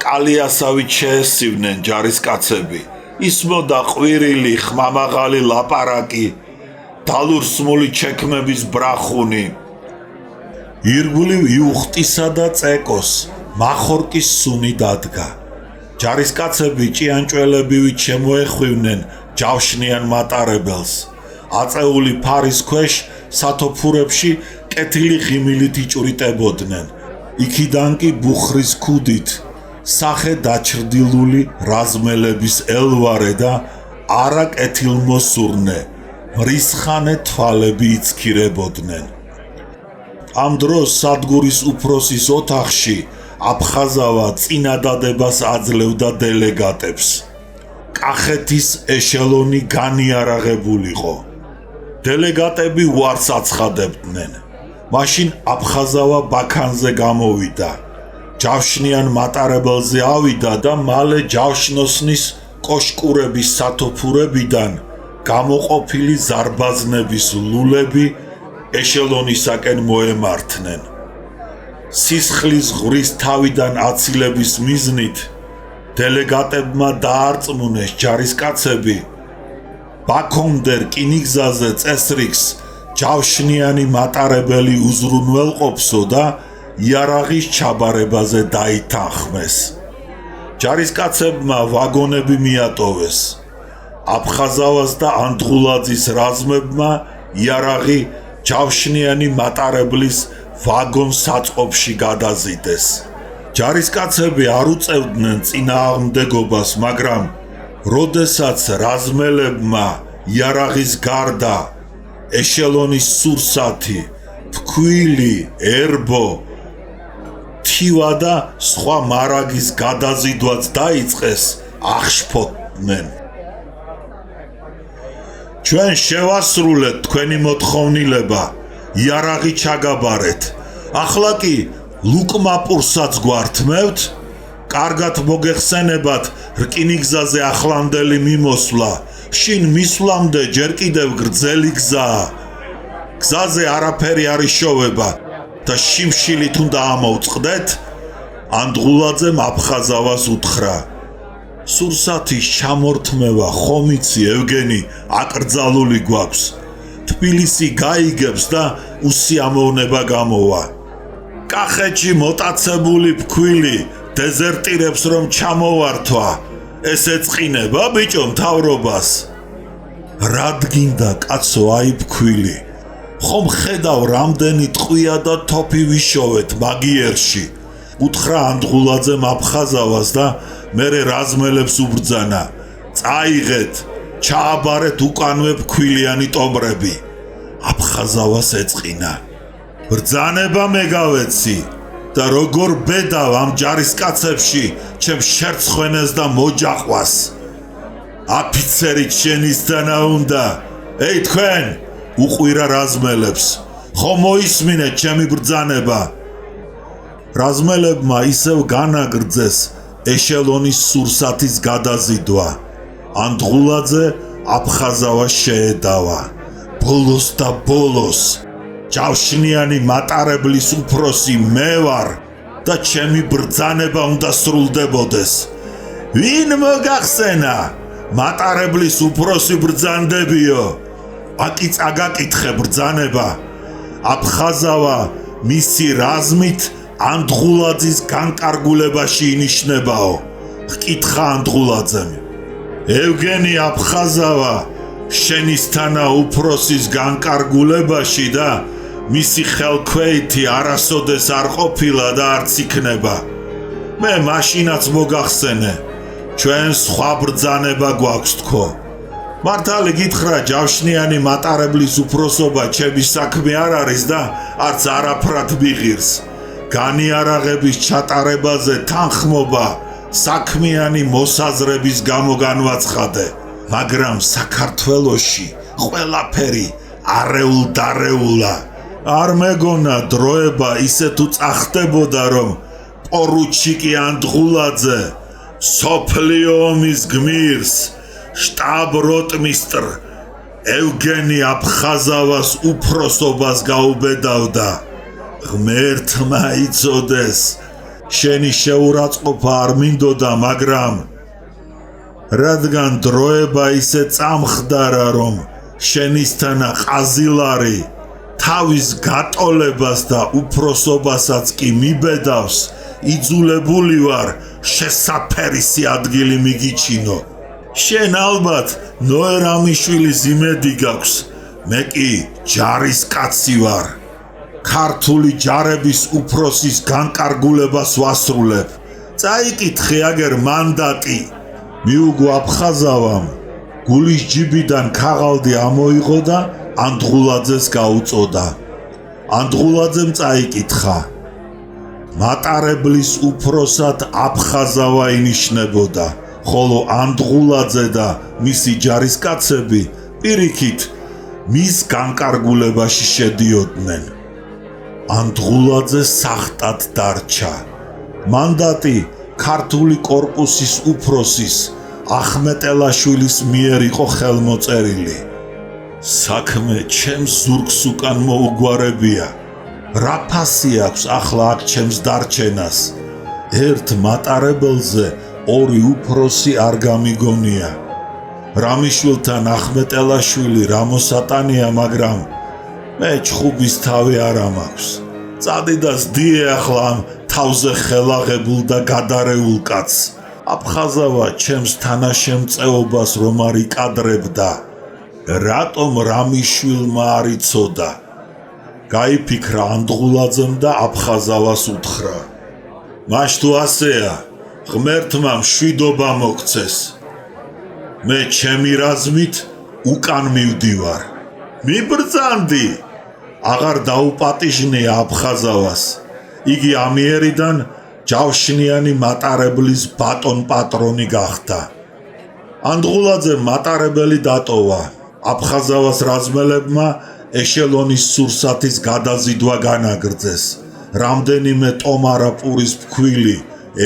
კალიასავით შეესივნენ ჯარისკაცები. ისმოდა ყვირილი, ხმამაღალი ლაპარაკი, დალურსმული ჩექმების ბრახუნი. ირგვლივ იუხტისა და წეკოს მახორკის სუნი დადგა. ჯარისკაცები ჭიანჭველებივით შემოეხვივნენ ჯავშნიან მატარებელს. აწეული ფარის ქვეშ სათოფურებში კეთილი ღიმილით იჭვრიტებოდნენ. იქიდან კი ბუხრის ქუდით სახე დაჩრდილული რაზმელების ელვარე და არა კეთილმოსურნე მრისხანე თვალები იცქირებოდნენ. ამ დროს სადგურის უფროსის ოთახში აფხაზავა წინადადებას აძლევდა დელეგატებს. კახეთის ეშელონი განიარაღებულიყო. დელეგატები უარს აცხადებდნენ. მაშინ აფხაზავა ბაქანზე გამოვიდა. ჯავშნიან მატარებელზე ავიდა და მალე ჯავშნოსნის კოშკურების სათოფურებიდან გამოყოფილი ზარბაზნების ლულები ეშელონისაკენ მოემართნენ. სისხლის ღვრის თავიდან აცილების მიზნით დელეგატებმა დაარწმუნეს ჯარისკაცები ბაქომდე რკინიგზაზე წესრიგს ჯავშნიანი მატარებელი უზრუნველყოფსო და იარაღის ჩაბარებაზე დაითანხმეს. ჯარისკაცებმა ვაგონები მიატოვეს. აფხაზავას და ანდღულაძის რაზმებმა იარაღი ჯავშნიანი მატარებლის ვაგონ საწყობში გადაზიდეს. ჯარისკაცები არ უწევდნენ წინააღმდეგობას, მაგრამ როდესაც რაზმელებმა იარაღის გარდა ეშელონის სურსათი, ფქვილი, ერბო, თივა და სხვა მარაგის გადაზიდვაც დაიწყეს, აღშფოთდნენ. ჩვენ შევასრულეთ თქვენი მოთხოვნილება, იარაღი ჩაგაბარეთ. ახლა კი ლუკმაპურსაც გვართმევთ? კარგად მოგეხსენებათ რკინიგზაზე ახლანდელი მიმოსვლა. შინ მისვლამდე ჯერ კიდევ გრძელი გზაა. გზაზე არაფერი არ იშოვება და შიმშილით უნდა ამოვწყდეთ? ანდღულაძემ აფხაზავას უთხრა. სურსათის ჩამორთმევა ხომ იცი ევგენი აკრძალული გვაქვს. თბილისი გაიგებს და უსიამოვნება გამოვა. კახეთში მოტაცებული ფქვილი დეზერტირებს რომ ჩამოვართვა. ეს ეწყინება ბიჭო მთავრობას. რადგინდა კაცო აი ფქვილი. ხომ ხედავ რამდენი ტყვია და თოფი ვიშოვეთ მაგიერში. უთხრა ანდღულაძემ აფხაზავას და მერე რაზმელებს უბრძანა. წაიღეთ, ჩააბარეთ უკანვე ფქვილიანი ტომრები. აფხაზავას ეწყინა. ბრძანება მეგავეცი და როგორ ბედავ ამ ჯარისკაცებში ჩემ შერცხვენეს და მოჯაყვას. აფიცერი შენისთანა უნდა. ეი თქვენ, უყვირა რაზმელებს, ხომ მოისმინეთ ჩემი ბრძანება? რაზმელებმა ისევ განაგრძეს ეშელონის სურსათის გადაზიდვა. ანდღულაძე აფხაზავას შეედავა. ბოლოს და ბოლოს ჯავშნიანი მატარებლის უფროსი მე ვარ და ჩემი ბრძანება უნდა სრულდებოდეს. ვინ მოგახსენა? მატარებლის უფროსი ბრძანდებიო. აკი წაგაკითხე ბრძანება. აფხაზავა მისი რაზმით ანდღულაძის განკარგულებაში ინიშნებაო. ჰკითხა ანდღულაძემ. ევგენი აფხაზავა შენისთანა უფროსის განკარგულებაში და მისი ხელქვეითი არასოდეს არ ყოფილა და არც იქნება. მე მაშინაც მოგახსენე, ჩვენ სხვა ბრძანება გვაქვს თქო. მართალი გითხრა ჯავშნიანი მატარებლის უფროსობა ჩემი საქმე არ არის და არც არაფრად მიღირს. განიარაღების ჩატარებაზე თანხმობა საქმიანი მოსაზრების გამო განვაცხადე, მაგრამ საქართველოში ყველაფერი არეულ-დარეულა. არ მეგონა დროება ისე თუ წახდებოდა რომ პორუჩიკი ანდღულაძე სოფლიო ომის გმირს შტაბ-როტმისტრ ევგენი აფხაზავას უფროსობას გაუბედავდა. ღმერთმა იცოდეს, შენი შეურაცხყოფა არ მინდოდა, მაგრამ რადგან დროება ისე წამხდარა რომ შენისთანა ყაზილარი თავის გატოლებას და უფროსობასაც კი მიბედავს, იძულებული ვარ შესაფერისი ადგილი მიგიჩინო. შენ ალბათ ნოერამიშვილის იმედი გაქვს, მე კი ჯარისკაცი ვარ. ქართული ჯარების უფროსის განკარგულებას ვასრულებ. წაიკითხე აგერ მანდატი. მიუგო აფხაზავამ, გულის ჯიბიდან ქაღალდი ამოიღო და ანდღულაძეს გაუწოდა. ანდღულაძემ წაიკითხა. მატარებლის უფროსად აფხაზავა ინიშნებოდა, ხოლო ანდღულაძე და მისი ჯარისკაცები პირიქით მის განკარგულებაში შედიოდნენ. ანდღულაძე სახტად დარჩა. მანდატი ქართული კორპუსის უფროსის ახმეტელაშვილის მიერ იყო ხელმოწერილი. საქმე ჩემს ზურგს უკან მოუგვარებია. რა ფასი აქვს ახლა აქ ჩემს დარჩენას? ერთ მატარებელზე ორი უფროსი არ გამიგონია. რამიშვილთან ახმეტელაშვილი რამოსატანია, მაგრამ მე ჩხუბის თავი არ მაქვს. წადი და სდიე ახლა ამ თავზე ხელაღებულ და გადარეულ კაცს. აფხაზავა ჩემს თანაშემწეობას რომ არ იკადრებდა. რატომ რამიშვილმა არ იცოდა? გაიფიქრა ანდღულაძემ და აფხაზავას უთხრა. მაშ თუ ასეა, ღმერთმა მშვიდობა მოგცეს. მე ჩემი რაზმით უკან მივდივარ. მიბრძანდი. აღარ დაუპატიჟნია აფხაზავას. იგი ამიერიდან ჯავშნიანი მატარებლის ბატონ პატრონი გახდა. ანდღულაძე მატარებელი დატოვა. აფხაზავას რაზმელებმა ეშელონის სურსათის გადაზიდვა განაგრძეს. რამდენიმე ტომარა პურის ფქვილი,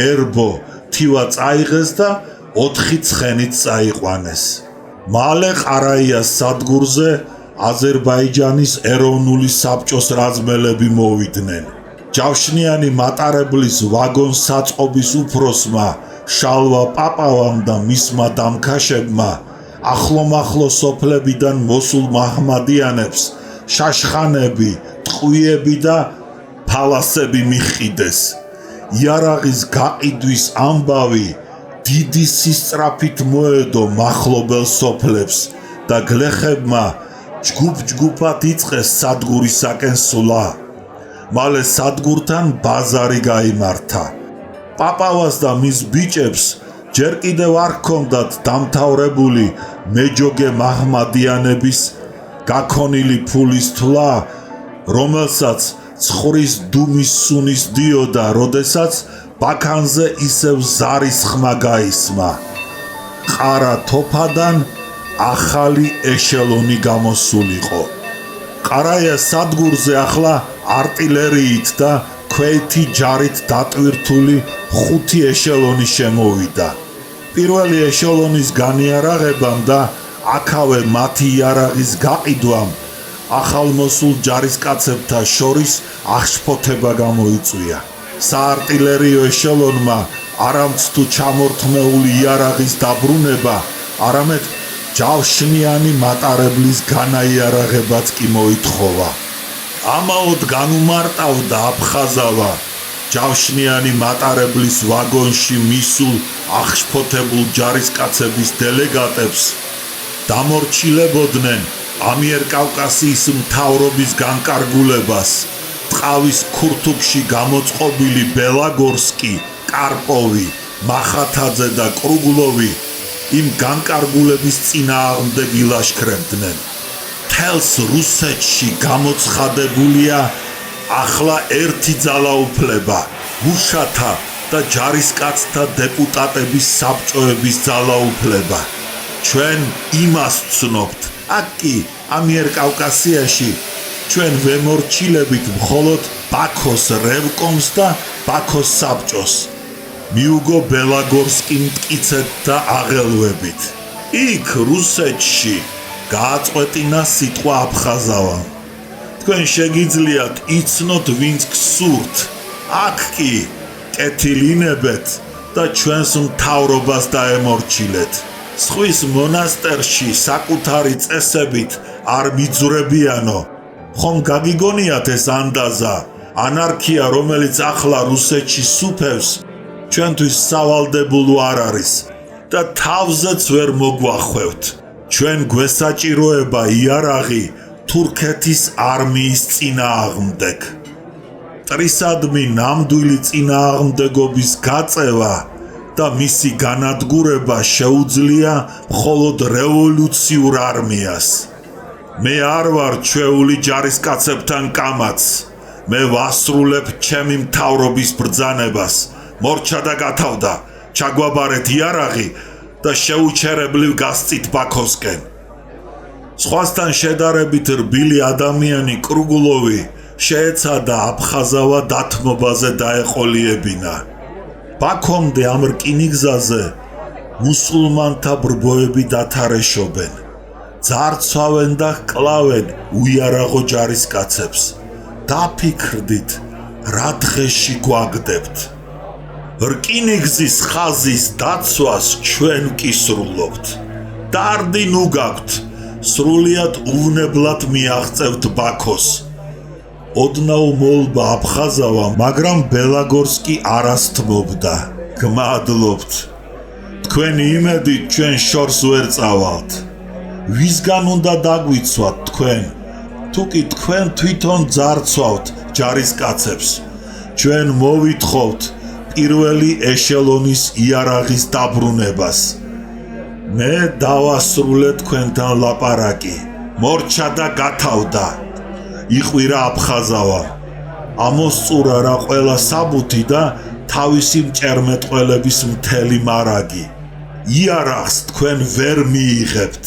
ერბო, თივა წაიღეს და 4 ცხენით წაიყვანეს. მალე ყარაიას სადგურზე აზერბაიჯანის ეროვნული საბჭოს რაზმელები მოვიდნენ. ჯავშნიანი მატარებლის ვაგონს საწყობის უფროსმა შალვა პაპავამ და მისმა დამქაშებმა ახლომახლო სოფლებიდან მოსულ მაჰმადიანებს შაშხანები, ტყვიები და ფალასები მიხიდეს. იარაღის გაყიდვის ამბავი დიდი სისწრაფით მოედო მახლობელ სოფლებს და გლეხებმა ჯგუფ-ჯგუფად იწყეს სადგურისაკენ სვლა. მალე სადგურთან ბაზარი გაიმართა. პაპავას და მის ბიჭებს ჯერ კიდევ არ ჰქონდათ დამთავრებული მეჯოგე მაჰმადიანების გაქონილი ფულის თვლა, რომელსაც ცხრის დუმის სუნის დიოდა, როდესაც ბაქანზე ისევ ზარის ხმა გაისმა. ყარა თოფადან ახალი ეშელონი გამოსულიყო. ყარაიას სადგურზე ახლა არტილერიით და ქვეითი ჯარით დატვირთული 5 ეშელონი შემოვიდა. პირველი ეშელონის განიარაღებამ და აქავე მათი იარაღის გაყიდვამ ახალმოსულ ჯარისკაცებთა შორის აღშფოთება გამოიწვია. საარტილერიო ეშელონმა არამც თუ ჩამორთმეული იარაღის დაბრუნება, არამედ ჯავშნიანი მატარებლის განაიარაღებაც კი მოითხოვა. ამაოდ განუმარტავდა აფხაზავა ჯავშნიანი მატარებლის ვაგონში მისულ აღშფოთებულ ჯარისკაცების დელეგატებს დამორჩილებოდნენ ამიერკავკასიის მთავრობის განკარგულებას. ტყავის ქურთუბში გამოწყობილი ბელაგორსკი, კარპოვი, მახათაძე და კრუგლოვი იმ განკარგულების წინააღმდეგ ილაშქრებდნენ. თელს რუსეთში გამოცხადებულია ახლა ერთი ძალაუფლება, მუშათა და ჯარისკაცთა დეპუტატების საბჭოების ძალაუფლება. ჩვენ იმას ვცნობთ, აქ კი ამიერკავკასიაში ჩვენ ვემორჩილებით მხოლოდ ბაქოს რევკომს და ბაქოს საბჭოს. მიუგო ბელაგორსკი მტკიცეთ და აღელვებით. იქ რუსეთში გააწყვეტინა სიტყვა აფხაზავამ. თქვენ შეგიძლიათ იცნოთ ვინც გსურთ. აქ კი კეთილინებეთ და ჩვენს მთავრობას დაემორჩილეთ. სხვის მონასტერში საკუთარი წესებით არ მიძვრებიანო. ხომ გაგიგონიათ ეს ანდაზა, ანარქია, რომელიც ახლა რუსეთში სუფევს, ჩვენთვის სავალდებულო არ არის და თავზეც ვერ მოგვახვევთ. ჩვენ გვესაჭიროება იარაღი თურქეთის არმიის წინააღმდეგ. მტრისადმი ნამდვილი წინააღმდეგობის გაწევა და მისი განადგურება შეუძლია მხოლოდ რევოლუციურ არმიას. მე არ ვარ ჩვეული ჯარისკაცებთან კამაც. მე ვასრულებ ჩემი მთავრობის ბრძანებას. მორჩა და გათავდა, ჩაგვაბარეთ იარაღი და შეუჩერებლივ გასწით ბაქოსკენ. სხვასთან შედარებით რბილი ადამიანი კრუგლოვი შეეცადა აფხაზავა დათმობაზე დაეყოლიებინა. ბაქომდე ამ რკინიგზაზე მუსულმანთა ბრბოები დათარეშობენ. ძარცვავენ და ჰკლავენ უიარაღო ჯარისკაცებს. დაფიქრდით, რა დღეში გვაგდებთ. რკინიგზის ხაზის დაცვას ჩვენ კი სრულობთ. დარდი ნუ გაქვთ, სრულიად უვნებლად მიაღწევთ ბაქოს. ოდნავ მოლბა აფხაზავა, მაგრამ ბელაგორსკი არასთმობდა. გმადლობთ. თქვენი იმედით ჩვენ შორს ვერ წავალთ. ვისგან უნდა დაგვიცვათ თქვენ? თუკი თქვენ თვითონ ძარცვავთ ჯარისკაცებს, ჩვენ მოვითხოვთ პირველი ეშელონის იარაღის დაბრუნებას. მე დავასრულე თქვენთან ლაპარაკი. მორჩა და გათავდა. იყვირა აფხაზავა. ამოსწურა რა ყველა საბუთი და თავისი მჭერმეტყველების მთელი მარაგი. იარაღს თქვენ ვერ მიიღებთ.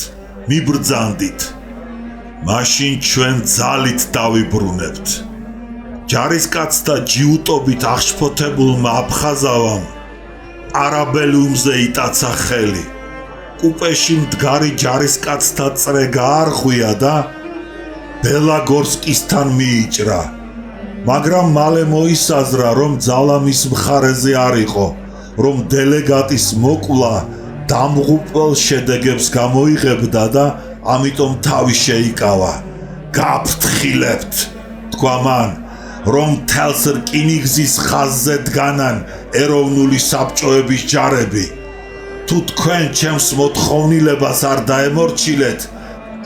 მიბრძანდით. მაშინ ჩვენ ძალით დავიბრუნებთ. ჯარისკაცთა ჯიუტობით აღშფოთებულმა აფხაზავამ არაბელიუმზე იტაცა ხელი. კუპეში მდგარი ჯარისკაცთა წრე გაარღვია და ბელაგორსკისთან მიიჭრა. მაგრამ მალე მოისაზრა, რომ ძალა მის მხარეზე არ იყო, რომ დელეგატის მოკლა დამღუპველ შედეგებს გამოიღებდა და ამიტომ თავი შეიკავა. გაფრთხილებთ, თქვა მან, რომ თელს რკინიგზის ხაზზე დგანან ეროვნული საბჭოების ჯარები. თუ თქვენ ჩემს მოთხოვნილებას არ დაემორჩილეთ,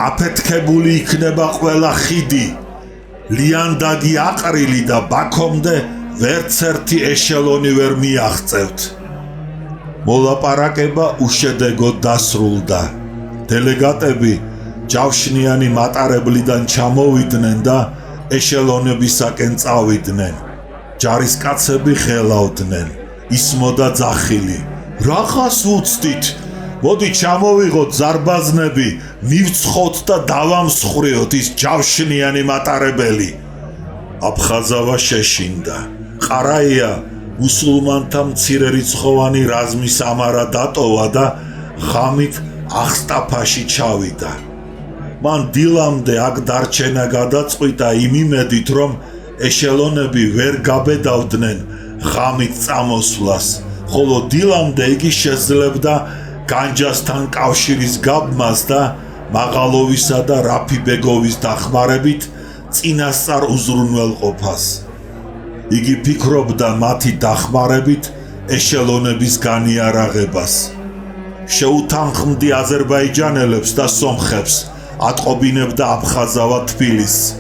აფეთქებული იქნება ყველა ხიდი. ლიანდაგი აყრილი და ბაქომდე ვერცერთი ეშელონი ვერ მიაღწევთ. მოლაპარაკება უშედეგოდ დასრულდა. დელეგატები ჯავშნიანი მატარებლიდან ჩამოვიდნენ და ეშელონებისაკენ წავიდნენ. ჯარისკაცები ხელავდნენ. ისმოდა ძახილი. რახას უცდით? მოდი ჩამოვიღოთ ზარბაზნები, მივცხოთ და დავამსხვრიოთ ის ჯავშნიანი მატარებელი. აფხაზავა შეშინდა. ყარაია მუსულმანთა მცირერიცხოვანი რაზმის ამარა დატოვა და ღამით აღსტაფაში ჩავიდა. მან დილამდე აქ დარჩენა გადაწყვიტა იმ იმედით, რომ ეშელონები ვერ გაბედავდნენ ღამით წამოსვლას, ხოლო დილამდე იგი შეძლებდა განჯასთან კავშირის გაბმას და მაღალოვისა და რაფიბეგოვის დახმარებით წინასწარ უზრუნველყოფას. იგი ფიქრობდა მათი დახმარებით ეშელონების განიარაღებას. შეუთანხმდი აზერბაიჯანელებს და სომხებს, ატყობინებდა აფხაზავა თბილისს.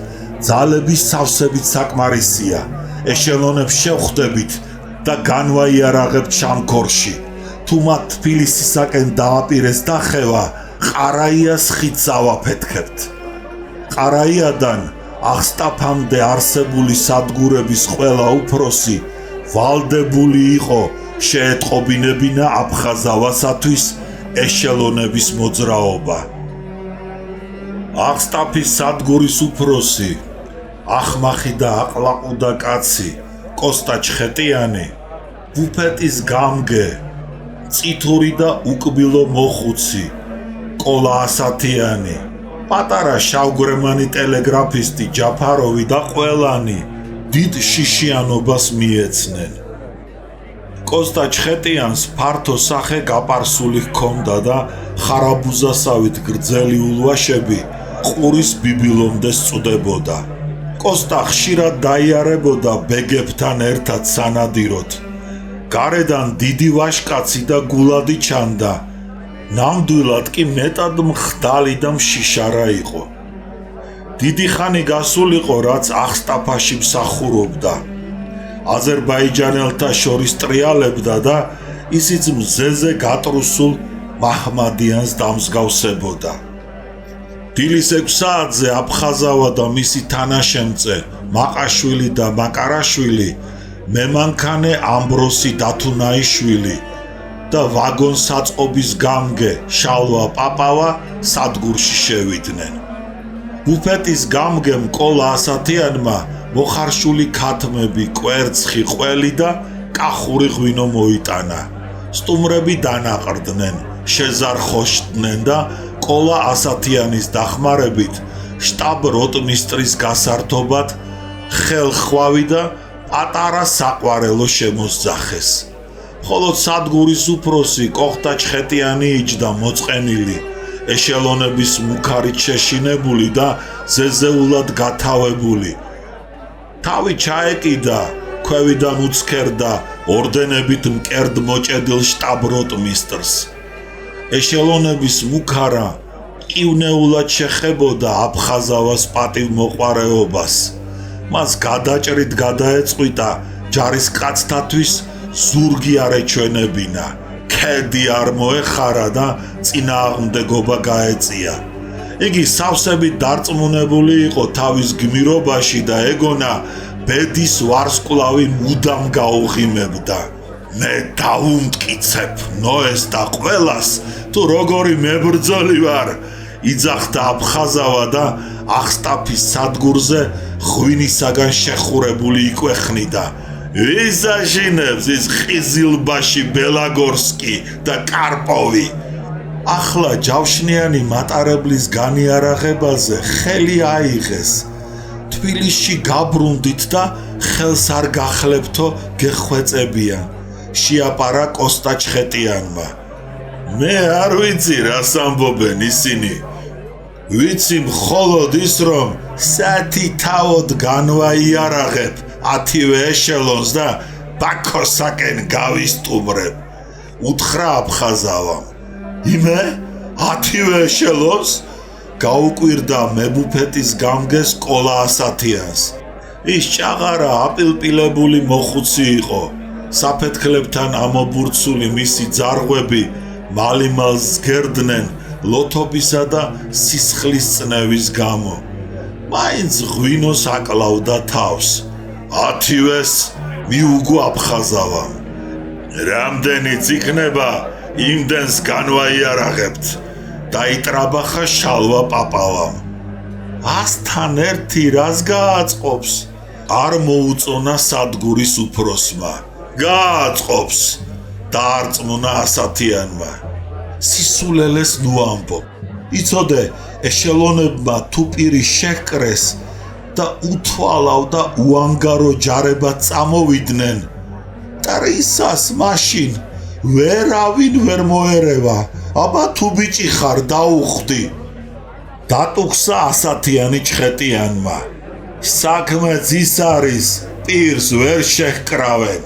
ძალების სავსებით საკმარისია. ეშელონებს შევხვდებით და განვაიარაღებთ შამქორში. თუ მათ თბილისისაკენ დააპირეს დახევა, ყარაიას ხიდს ავაფეთქებთ. ყარაიადან აღსტაფამდე არსებული სადგურების ყველა უფროსი ვალდებული იყო შეეტყობინებინა აფხაზავასათვის ეშელონების მოძრაობა. აღსტაფის სადგურის უფროსი, ახმახი და აყლაყუდა კაცი, კოსტა ჩხეტიანი, ბუფეტის გამგე, წითური და უკბილო მოხუცი, კოლა ასათიანი, პატარა შავგრემანი ტელეგრაფისტი ჯაფაროვი და ყველანი დიდ შიშიანობას მიეცნენ. კოსტა ჩხეტიანს ფართო სახე გაპარსული ჰქონდა და ხარაბუზასავით გრძელი ულვაშები ყურის ბიბილომდე სწდებოდა. კოსტა ხშირად დაიარებოდა ბეგებთან ერთად სანადიროდ. გარედან დიდი ვაშკაცი და გულადი ჩანდა. ნამდვილად კი მეტად მხდალი და მშიშარა იყო. დიდი ხანი გასულიყო, რაც აღსტაფაში მსახურობდა. აზერბაიჯანელთა შორის ტრიალებდა და ისიც მზეზე გატრუსულ მაჰმადიანს დამსგავსებოდა. დილის 6 საათზე აფხაზავა და მისი თანაშემწე მაყაშვილი და მაკარაშვილი, მემანქანე ამბროსი დათუნაიშვილი და ვაგონ საწყობის გამგე შალვა პაპავა სადგურში შევიდნენ. ბუფეტის გამგემ კოლა ასათიანმა მოხარშული ქათმები, კვერცხი, ყველი და კახური ღვინო მოიტანა. სტუმრები დანაყრდნენ, შეზარხოშდნენ და კოლა ასათიანის დახმარებით შტაბ როტმისტრის გასართობად ხელხვავი და პატარა საყვარელო შემოსძახეს. ხოლო სადგურის უფროსი კოხტა ჩხეტიანი იჯდა მოწყენილი, ეშელონების მუქარით შეშინებული და ზეზეულად გათავებული. თავი ჩაეკიდა, ქვევიდან უცქერდა ორდენებით მკერდ მოჭედილ შტაბ-როტმისტრს. ეშელონების მუქარა ყივნეულად შეხებოდა აფხაზავას პატივმოყვარეობას. მას გადაჭრით გადაეწყვიტა ჯარისკაცთათვის ზურგი არ ეჩვენებინა, ქედი არ მოეხარა და წინააღმდეგობა გაეწია. იგი სავსებით დარწმუნებული იყო თავის გმირობაში და ეგონა ბედის ვარსკვლავი მუდამ გაუღიმებდა. მე დავუმტკიცებ ნოეს და ყველას, თუ როგორი მებრძოლი ვარ, იძახდა აფხაზავა და ახსტაფის სადგურზე ღვინისაგან შეხურებული იკვეხნიდა. ვის აშინებს ის ყიზილბაში ბელაგორსკი და კარპოვი? ახლა ჯავშნიანი მატარებლის განიარაღებაზე ხელი აიღეს. თბილისში გაბრუნდით და ხელს არ გახლებთო გეხვეწებიან, შეაპარა კოსტა ჩხეტიანმა. მე არ ვიცი რას ამბობენ ისინი. ვიცი მხოლოდ ის, რომ სათი თავოდ განვაიარაღებ 10-ვე ეშელონს და ბაქოსაკენ გავისტუმრებ. უთხრა აფხაზავამ. იმე 10-ვე ეშელონს? გაუკვირდა მებუფეტის გამგეს კოლა ასათიანს. ის ჭაღარა აპილპილებული მოხუცი იყო. საფეთქლებთან ამობურცული მისი ძარღვები მალიმალს გერდნენ ლოთობისა და სისხლის წნევის გამო. მაინც ღვინოს აკლავდა თავს. 10-ვეს მიუგო აფხაზავამ. რამდენიც იქნება, იმდენს განვაიარაღებთ. დაიტრაბახა შალვა პაპავამ. 100-თან ერთი რას გააწყობს? არ მოუწონა სადგურის უფროსმა. გააწყობს, დაარწმუნა ასათიანმა. სისულელეს ნუ ამბობ. იცოდე, ეშელონებმა თუ პირი შეჰკრეს და უთვალავ და უანგარო ჯარებად წამოვიდნენ. ტრისას მაშინ ვერავინ ვერ მოერევა. აბა თუ ბიჭი ხარ დაუხვდი. დატუხსა ასათიანი ჩხეტიანმა. საქმეც ის არის, პირს ვერ შეჰკრავენ.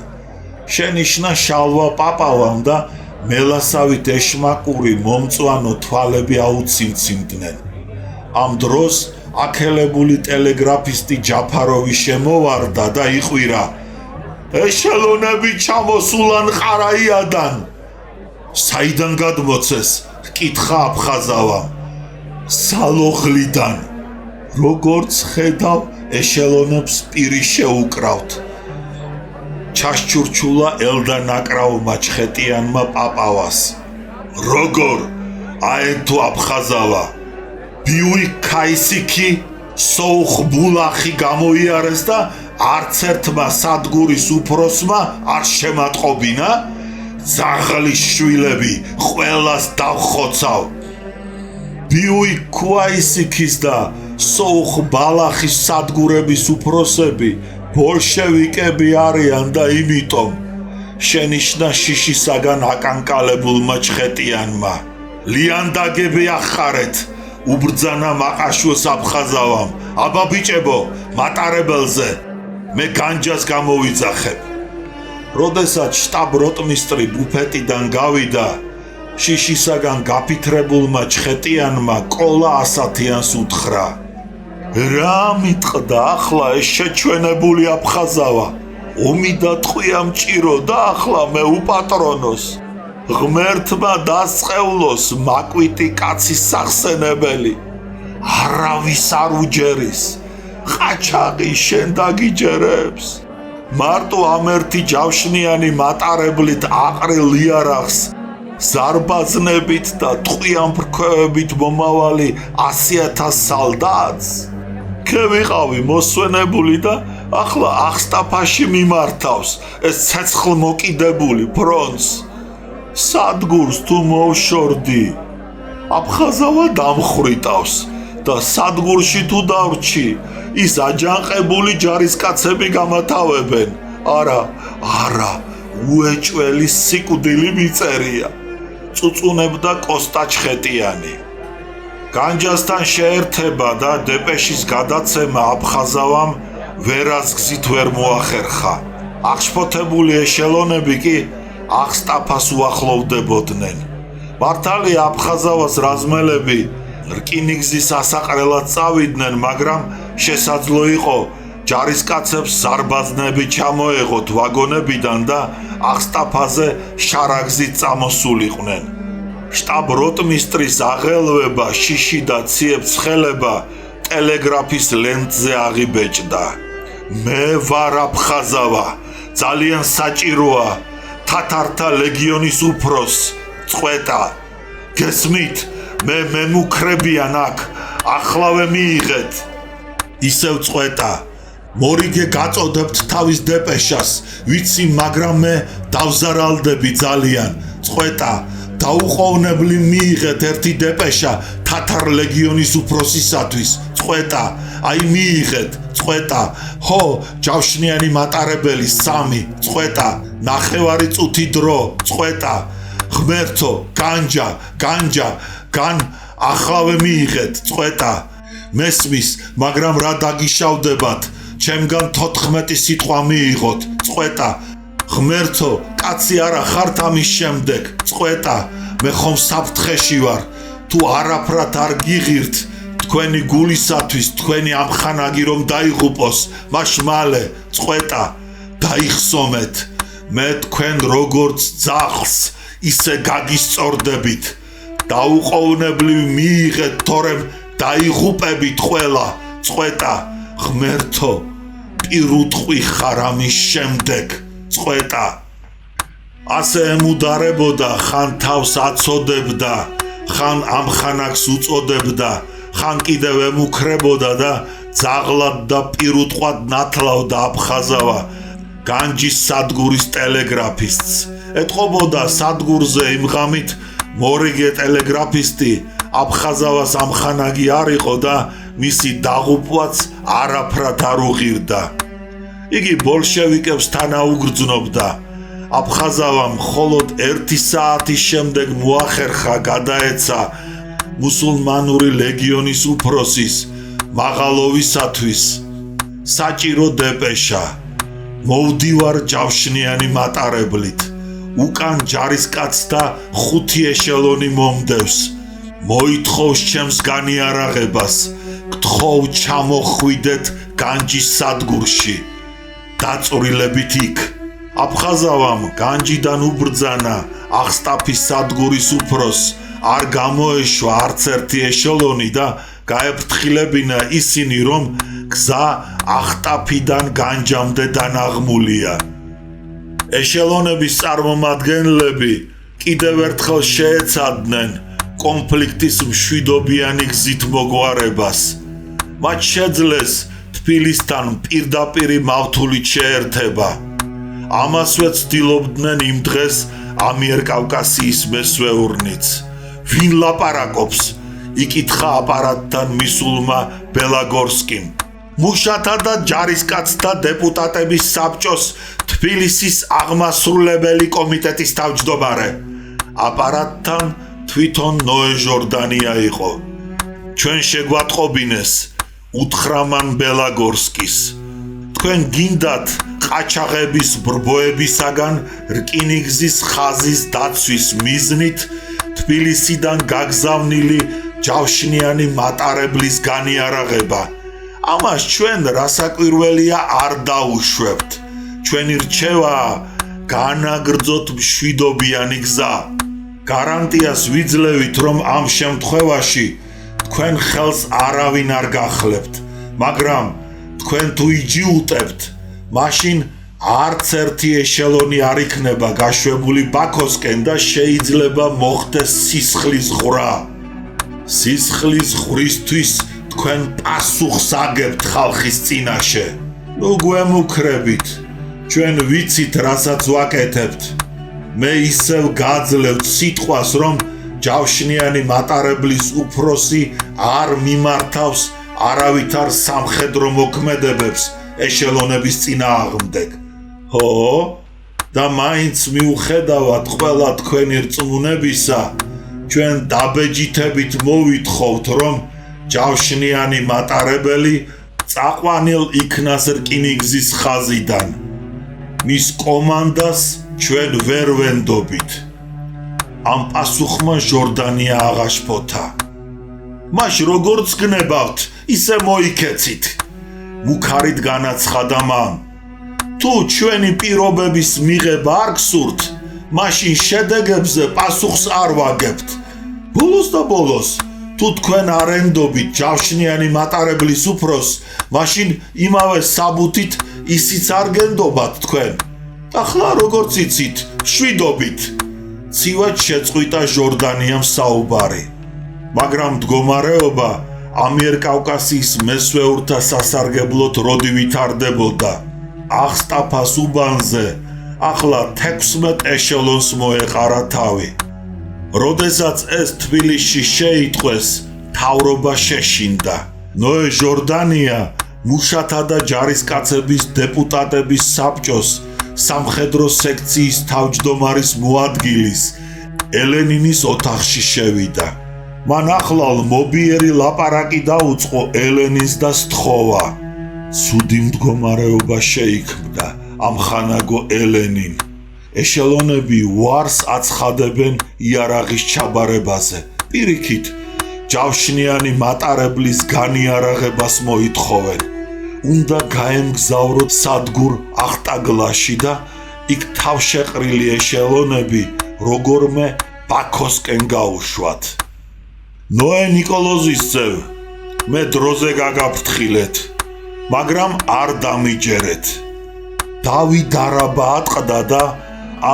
შენიშნა შალვა პაპავამ და მელასავით ეშმაკური მომწვანო თვალები აუციმციმდნენ. ამ დროს აქელებული ტელეგრაფისტი ჯაფაროვი შემოვარდა და იყვირა. ეშელონები ჩამოსულან ყარაიადან. საიდან გადმოცეს? კითხა აფხაზავამ. სალოღლიდან. როგორც ხედავ, ეშელონებს პირი შეუკრავთ. ჩაშჩურჩულა ელდანაკრავმა ჩხეტიანმა პაპავას. როგორ? აენთო აფხაზავა. ბიუი ქაისიქი სოუხ ბულახი გამოიარეს და არც ერთმა სადგურის უფროსმა არ შემატყობინა? ძაღლის შვილები, ყველას დავხოცავ. ბიუი ქაისიქის და სოუხ ბალახის სადგურების უფროსები ბოლშევიკები არიან და იმიტომ. შენიშნა შიშისაგან აკანკალებულმა ჩხეტიანმა. ლიანდაგები ახარეთ, უბრძანა მაყაშოს აფხაზავამ. აბა ბიჭებო, მატარებელზე, მე განჯას გამოვიძახებ. როდესაც შტაბ-როტმისტრი ბუფეტიდან გავიდა, შიშისაგან გაფითრებულმა ჩხეტიანმა კოლა ასათიანს უთხრა. რა მიტყდა ახლა ეს შეჩვენებული აფხაზავა? ომი და ტყვია მჭირო და ახლა მე უპატრონოს. ღმერთმა დასწყევლოს მაკვიტი კაცის სახსენებელი. არავის არ უჯერის. ყაჩაღი შენ დაგიჯერებს. მარტო ამ ერთი ჯავშნიანი მატარებლით აყრილ იარაღს ზარბაზნებით და ტყვიან ფრქვევებით მომავალი 100,000 სალდატს. ქე ვიყავი მოსვენებული და ახლა ახსტაფაში მიმართავს ეს ცეცხლმოკიდებული ფრონტს. სადგურს თუ მოვშორდი, აფხაზავა დამხრიტავს და სადგურში თუ დავრჩი, ის აჯანყებული ჯარისკაცები გამათავებენ. არა, უეჭველი სიკვდილი მიწერია. წუწუნებდა კოსტა ჩხეტიანი. განჯასთან შეერთება და დეპეშის გადაცემა აფხაზავამ ვერასგზით ვერ მოახერხა. აღშფოთებული ეშელონები კი აღსტაფას უახლოვდებოდნენ. მართალია აფხაზავას რაზმელები რკინიგზის ასაყრელად წავიდნენ, მაგრამ შესაძლო იყო ჯარისკაცებს ზარბაზნები ჩამოეღოთ ვაგონებიდან და აღსტაფაზე შარაგზით წამოსულიყვნენ. შტაბ-როტმისტრის აღელვება, შიში და ციებ-ცხელება ტელეგრაფის ლენტზე აღიბეჭდა. მე ვარ აფხაზავა, ძალიან საჭიროა თათართა ლეგიონის უფროს წყვეტა. გესმით, მე მემუქრებიან აქ, ახლავე მიიღეთ. ისევ წყვეტა. მორიგე გაწოდებთ თავის დეპეშას, ვიცი, მაგრამ მე დავზარალდები ძალიან. წყვეტა. დაუყოვნებლი მიიღეთ ერთი დეპეშა თათარ ლეგიონის უფროსისათვის. წყვეტა, აი მიიღეთ. წყვეტა, ჰო, ჯავშნიანი მატარებელი 3. წყვეტა, ნახევარი წუთი დრო. წყვეტა, ღმერთო, განჯა, ახლავე მიიღეთ. წყვეტა, მესმის, მაგრამ რა დაგიშავდებათ? ჩემგან 14 სიტყვა მიიღოთ. წყვეტა, ღმერთო, კაცი არა ხართ ამის შემდეგ. წყვეტა, მე ხომ საფრთხეში ვარ. თუ არაფრად არ გიღირთ თქვენი გულისათვის, თქვენი ამხანაგი რომ დაიღუპოს, მაშ მალე. წყვეტა, დაიხსომეთ. მე თქვენ როგორც ძაღლს ისე გაგისწორდებით. დაუყოვნებლივ მიიღეთ, თორემ დაიღუპებით ყველა. წყვეტა, ღმერთო, პირუტყვი ხარ ამის შემდეგ. წყვეტა, ასე ემუდარებოდა, ხან თავს აცოდებდა, ხან ამხანაგს უწოდებდა, ხან კიდევ ემუქრებოდა და ძაღლად და პირუტყვად ნათლავდა აფხაზავა განჯის სადგურის ტელეგრაფისტს. ეტყობოდა სადგურზე იმ ღამით მორიგე ტელეგრაფისტი აფხაზავას ამხანაგი არ იყო და მისი დაღუპვაც არაფრად არ უღირდა. იგი ბოლშევიკებს თანაუგრძნობდა. აფხაზავამ მხოლოდ 1 საათის შემდეგ მოახერხა გადაეცა მუსულმანური ლეგიონის უფროსის მაღალოვისათვის საჭირო დეპეშა. მოვდივარ ჯავშნიანი მატარებლით. უკან ჯარისკაცთა 5 ეშელონი მომდევს. მოითხოვს ჩემს განიარაღებას. გთხოვ ჩამოხვიდეთ განჯის სადგურში. დაწვრილებით იქ. აფხაზავამ განჯიდან უბრძანა აღსტაფის სადგურის უფროს არ გამოეშვა არც ერთი ეშელონი და გაეფრთხილებინა ისინი, რომ გზა აღსტაფიდან განჯამდე დანაღმულია. ეშელონების წარმომადგენლები კიდევ ერთხელ შეეცადნენ კონფლიქტის მშვიდობიანი გზით მოგვარებას. მათ შეძლეს თბილისთან პირდაპირი მავთულით შეერთება. ამასვე ცდილობდნენ იმ დღეს ამიერკავკასიის მესვეურნიც. ვინ ლაპარაკობს? იკითხა აპარატთან მისულმა ბელაგორსკიმ. მუშათა და ჯარისკაცთა დეპუტატების საბჭოს თბილისის აღმასრულებელი კომიტეტის თავმჯდომარე. აპარატთან თვითონ ნოე ჟორდანია იყო. ჩვენ შეგვატყობინეს, უთხრა მან ბელაგორსკის. თქვენ გინდათ ყაჩაღების ბრბოებისაგან რკინიგზის ხაზის დაცვის მიზნით თბილისიდან გაგზავნილი ჯავშნიანი მატარებლის განიარაღება. ამას ჩვენ რასაკვირველია არ დაუშვებთ. ჩვენი რჩევაა განაგრძოთ მშვიდობიანი გზა. გარანტიას ვიძლევით, რომ ამ შემთხვევაში თქვენ ხელს არავინ არ გახლებთ, მაგრამ თქვენ თუ იჯიუტებთ, მაშინ არც ერთი ეშელონი არ იქნება გაშვებული ბაქოსკენ და შეიძლება მოხდეს სისხლის ღვრა. სისხლის ღვრისთვის თქვენ პასუხს აგებთ ხალხის წინაშე. ნუ გვემუქრებით, ჩვენ ვიცით რასაც ვაკეთებთ. მე ისევ გაძლევთ სიტყვას, რომ ჯავშნიანი მატარებლის უფროსი არ მიმართავს არავითარ სამხედრო მოქმედებებს ეშელონების წინააღმდეგ. ხო, და მაინც მიუხედავად ყველა თქვენი რწმუნებისა, ჩვენ დაბეჯითებით მოვითხოვთ, რომ ჯავშნიანი მატარებელი წაყვანილ იქნას რკინიგზის ხაზიდან. მის კომანდას ჩვენ ვერ ვენდობით. ამ პასუხმა ჟორდანია აღაშფოთა. მაშ როგორც გნებავთ, ისე მოიქეცით. მუქარით განაცხადა მან. თუ ჩვენი პირობების მიღება არ გსურთ, მაშინ შედეგებზე პასუხს არ ვაგებთ. ბოლოს და ბოლოს, თუ თქვენ არ ენდობით ჯავშნიანი მატარებლის უფროს, მაშინ იმავე საბუთით ისიც არ გენდობათ თქვენ. ახლა როგორც იცით, შვიდობით. ცივად შეწყვიტა ჟორდანიამ საუბარი. მაგრამ მდგომარეობა ამიერკავკასიის მესვეურთა სასარგებლოდ როდი ვითარდებოდა. აღსტაფას უბანზე ახლა 16 ეშელონს მოეყარა თავი. როდესაც ეს თბილისში შეიტყვეს, მთავრობა შეშინდა. ნოე ჟორდანია მუშათა და ჯარისკაცების დეპუტატების საბჭოს სამხედრო სექციის თავმჯდომარის მოადგილის ელენინის ოთახში შევიდა. მან ახლალ მობიერი ლაპარაკი დაუწყო ელენინს და სთხოვა. ცუდი მდგომარეობა შეიქმნა ამხანაგო ელენინ. ეშელონები ვარს აცხადებენ იარაღის ჩაბარებაზე. პირიქით, ჯავშნიანი მატარებლის განიარაღებას მოითხოვენ. უნდა გაემგზავროთ სადგურ ახტაგლაში და იქ თავშეყრილი ეშელონები როგორმე ბაქოსკენ გაუშვათ. ნოე ნიკოლოზის ძევ, მე დროზე გაგაფრთხილეთ, მაგრამ არ დამიჯერეთ. დავი დარაბა ატყდა და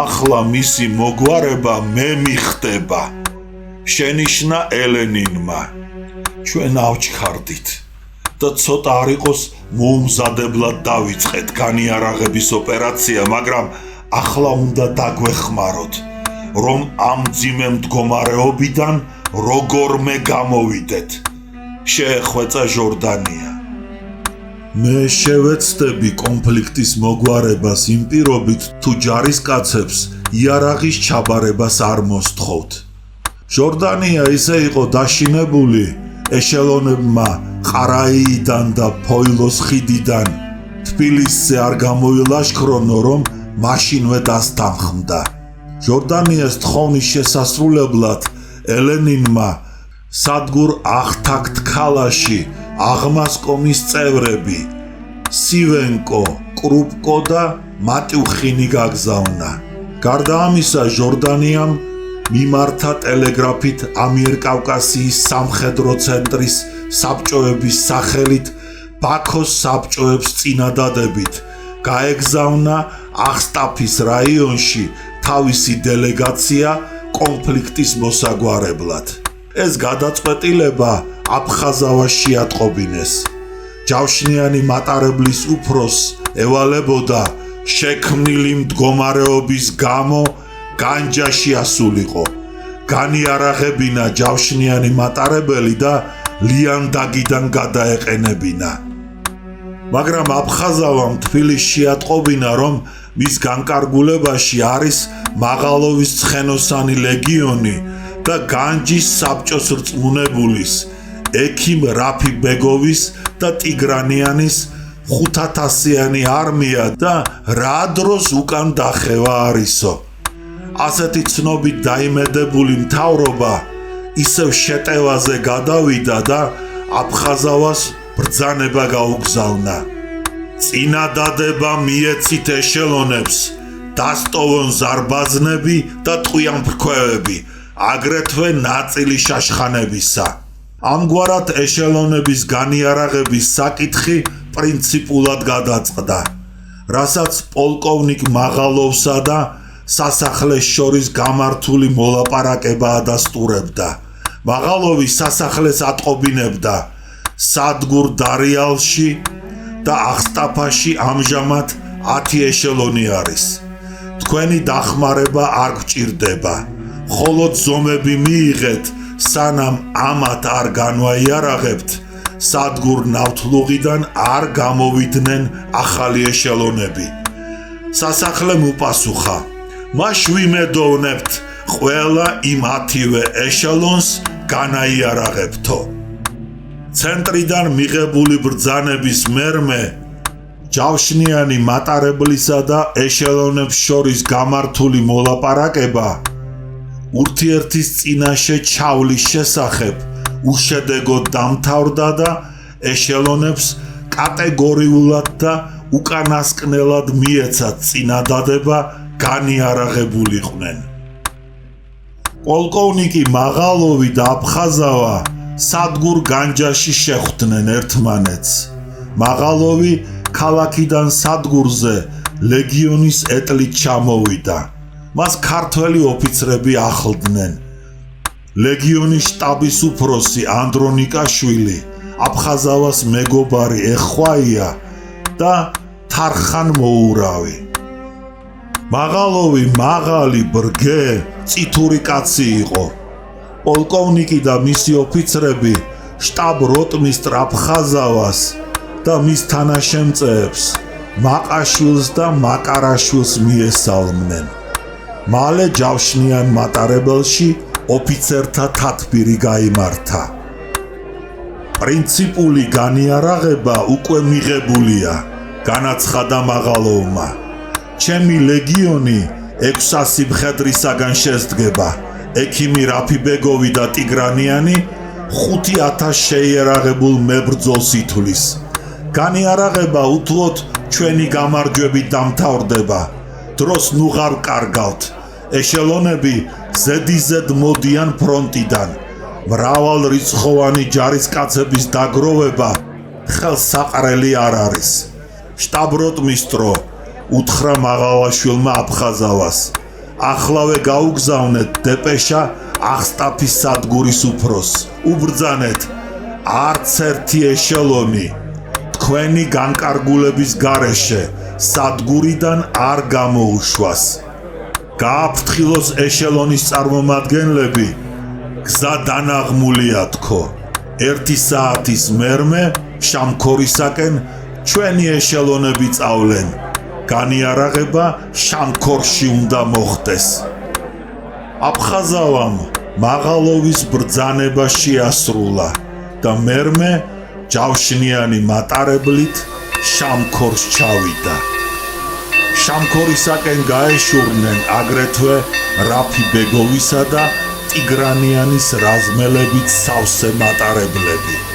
ახლა მისი მოგვარება მე მიხდება. შენიშნა ელენინმა. ჩვენ ავჩქარდით და ცოტა არ იყოს მოუმზადებლად დავიწყეთ განიარაღების ოპერაცია, მაგრამ ახლა უნდა დაგვეხმაროთ, რომ ამ მძიმე მდგომარეობიდან როგორმე გამოვიდეთ. შეეხვეწა ჟორდანია. მე შევეცდები კონფლიქტის მოგვარებას იმ პირობით, თუ ჯარისკაცებს იარაღის ჩაბარებას არ მოსთხოვთ. ჟორდანია ისე იყო დაშინებული ეშელონებმა ყარაიიდან და ფოილოს ხიდიდან თბილისზე არ გამოილაშქრონო, რომ მაშინვე დასთანხმდა. ჟორდანიას თხოვნის შესასრულებლად ელენინმა სადგურ ახთაგთქალაში აღმასკომის წევრები სივენკო, კრუპკო და მატიუხინი გაგზავნა. გარდა ამისა, ჟორდანიამ მიმართა ტელეგრაფით ამიერკავკასიის სამხედრო ცენტრის საბჭოების სახელით ბაქოს საბჭოებს წინადადებით გაეგზავნა აღსტაფის რაიონში თავისი დელეგაცია კონფლიქტის მოსაგვარებლად. ეს გადაწყვეტილება აფხაზავაში ატყობინეს. ჯავშნიანი მატარებლის უფროს ევალებოდა შექმნილი მდგომარეობის გამო განჯაში ასულიყო. განიარაღებინა ჯავშნიანი მატარებელი და ლიანდაგიდან გადაეყენებინა. მაგრამ აფხაზავამ თბილისში ატყობინა, რომ მის განკარგულებაში არის მაღალოვის ცხენოსანი ლეგიონი და განჯის საბჭოს რწმუნებულის, ექიმ რაფი ბეგოვის და ტიგრანიანის 500-იანი არმია და რა დროს უკან დახევა არისო. ასეთი ცნობით დაიმედებული მთავრობა ისევ შეტევაზე გადავიდა და აფხაზავას ბრძანება გაუგზავნა. წინადადება მიეცით ეშელონებს, დასტოვონ ზარბაზნები და ტყვიან ფრქვევები, აგრეთვე ნაწილი შაშხანებისა. ამგვარად ეშელონების განიარაღების საკითხი პრინციპულად გადაწყდა, რასაც პოლკოვნიკ მაღალოვსა და სასახლეს შორის გამართული მოლაპარაკება ადასტურებდა. მაღალოვი სასახლეს ატყობინებდა სადგურ დარიალში და აღსტაფაში ამჟამად 10 ეშელონი არის. თქვენი დახმარება არ გჭირდება. მხოლოდ ზომები მიიღეთ, სანამ ამათ არ განვაიარაღებთ, სადგურ ნავთლუღიდან არ გამოვიდნენ ახალი ეშელონები. სასახლემ უპასუხა: მას ვიმედოვნებთ ყველა იმ 10-ვე ეშელონს განაიარაღებთო. ცენტრიდან მიღებული ბრძანების მერმე ჯავშნიანი მატარებლისა და ეშელონებს შორის გამართული მოლაპარაკება ურთიერთის წინაშე ჩავლის შესახებ უშედეგოდ დამთავრდა და ეშელონებს კატეგორიულად და უკანასკნელად მიეცათ წინადადება განიარაღებულიყვნენ. პოლკოვნიკი მაღალოვი და აფხაზავა სადგურ განჯაში შეხვდნენ ერთმანეთს. მაღალოვი ქალაქიდან სადგურზე ლეგიონის ეტლით ჩამოვიდა. მას ქართველი ოფიცრები ახლდნენ. ლეგიონის შტაბის უფროსი ანდრონიკაშვილი, აფხაზავას მეგობარი ეხვაია და თარხან მოურავი. მაღალოვი მაღალი, ბრგე, წითური კაცი იყო. პოლკოვნიკი და მისი ოფიცრები შტაბ როტმისტრ აფხაზავას და მის თანაშემწეებს მაყაშვილს და მაკარაშვილს მიესალმნენ. მალე ჯავშნიან მატარებელში ოფიცერთა თათბირი გაიმართა. პრინციპული განიარაღება უკვე მიღებულია, განაცხადა მაღალოვმა. ჩემი ლეგიონი 600 მხედრისაგან შედგება. ექიმი რაფიბეგოვი და ტიგრანიანი 5000 შეიარაღებულ მებრძოლს ითვლის. განიარაღება უთუოდ ჩვენი გამარჯვებით დამთავრდება. დროს ნუღარ კარგავთ. ეშელონები ზედიზედ მოდიან ფრონტიდან. მრავალრიცხოვანი ჯარისკაცების დაგროვება ხელსაყრელი არ არის. შტაბროტმისტრო უთხრა მაღალაშვილმა აფხაზავას. ახლავე გაუგზავნეთ დეპეშა აღსტაფის სადგურის უფროსს. უბრძანეთ, არც ერთი ეშელონი თქვენი განკარგულების გარეშე სადგურიდან არ გამოუშვას. გააფრთხილოს ეშელონის წარმომადგენლები, გზა დანაღმულია თქო. 1 საათის მერმე შამქორისაკენ ჩვენი ეშელონები წავლენ. განიარაღება შამქორში უნდა მოხდეს. აფხაზავამ მაღალოვის ბრძანება შეასრულა და მერმე ჯავშნიანი მატარებლით შამქორს ჩავიდა. შამქორისაკენ გაეშურნენ აგრეთვე რაფიბეგოვისა და ტიგრანიანის რაზმელებით სავსე მატარებლები.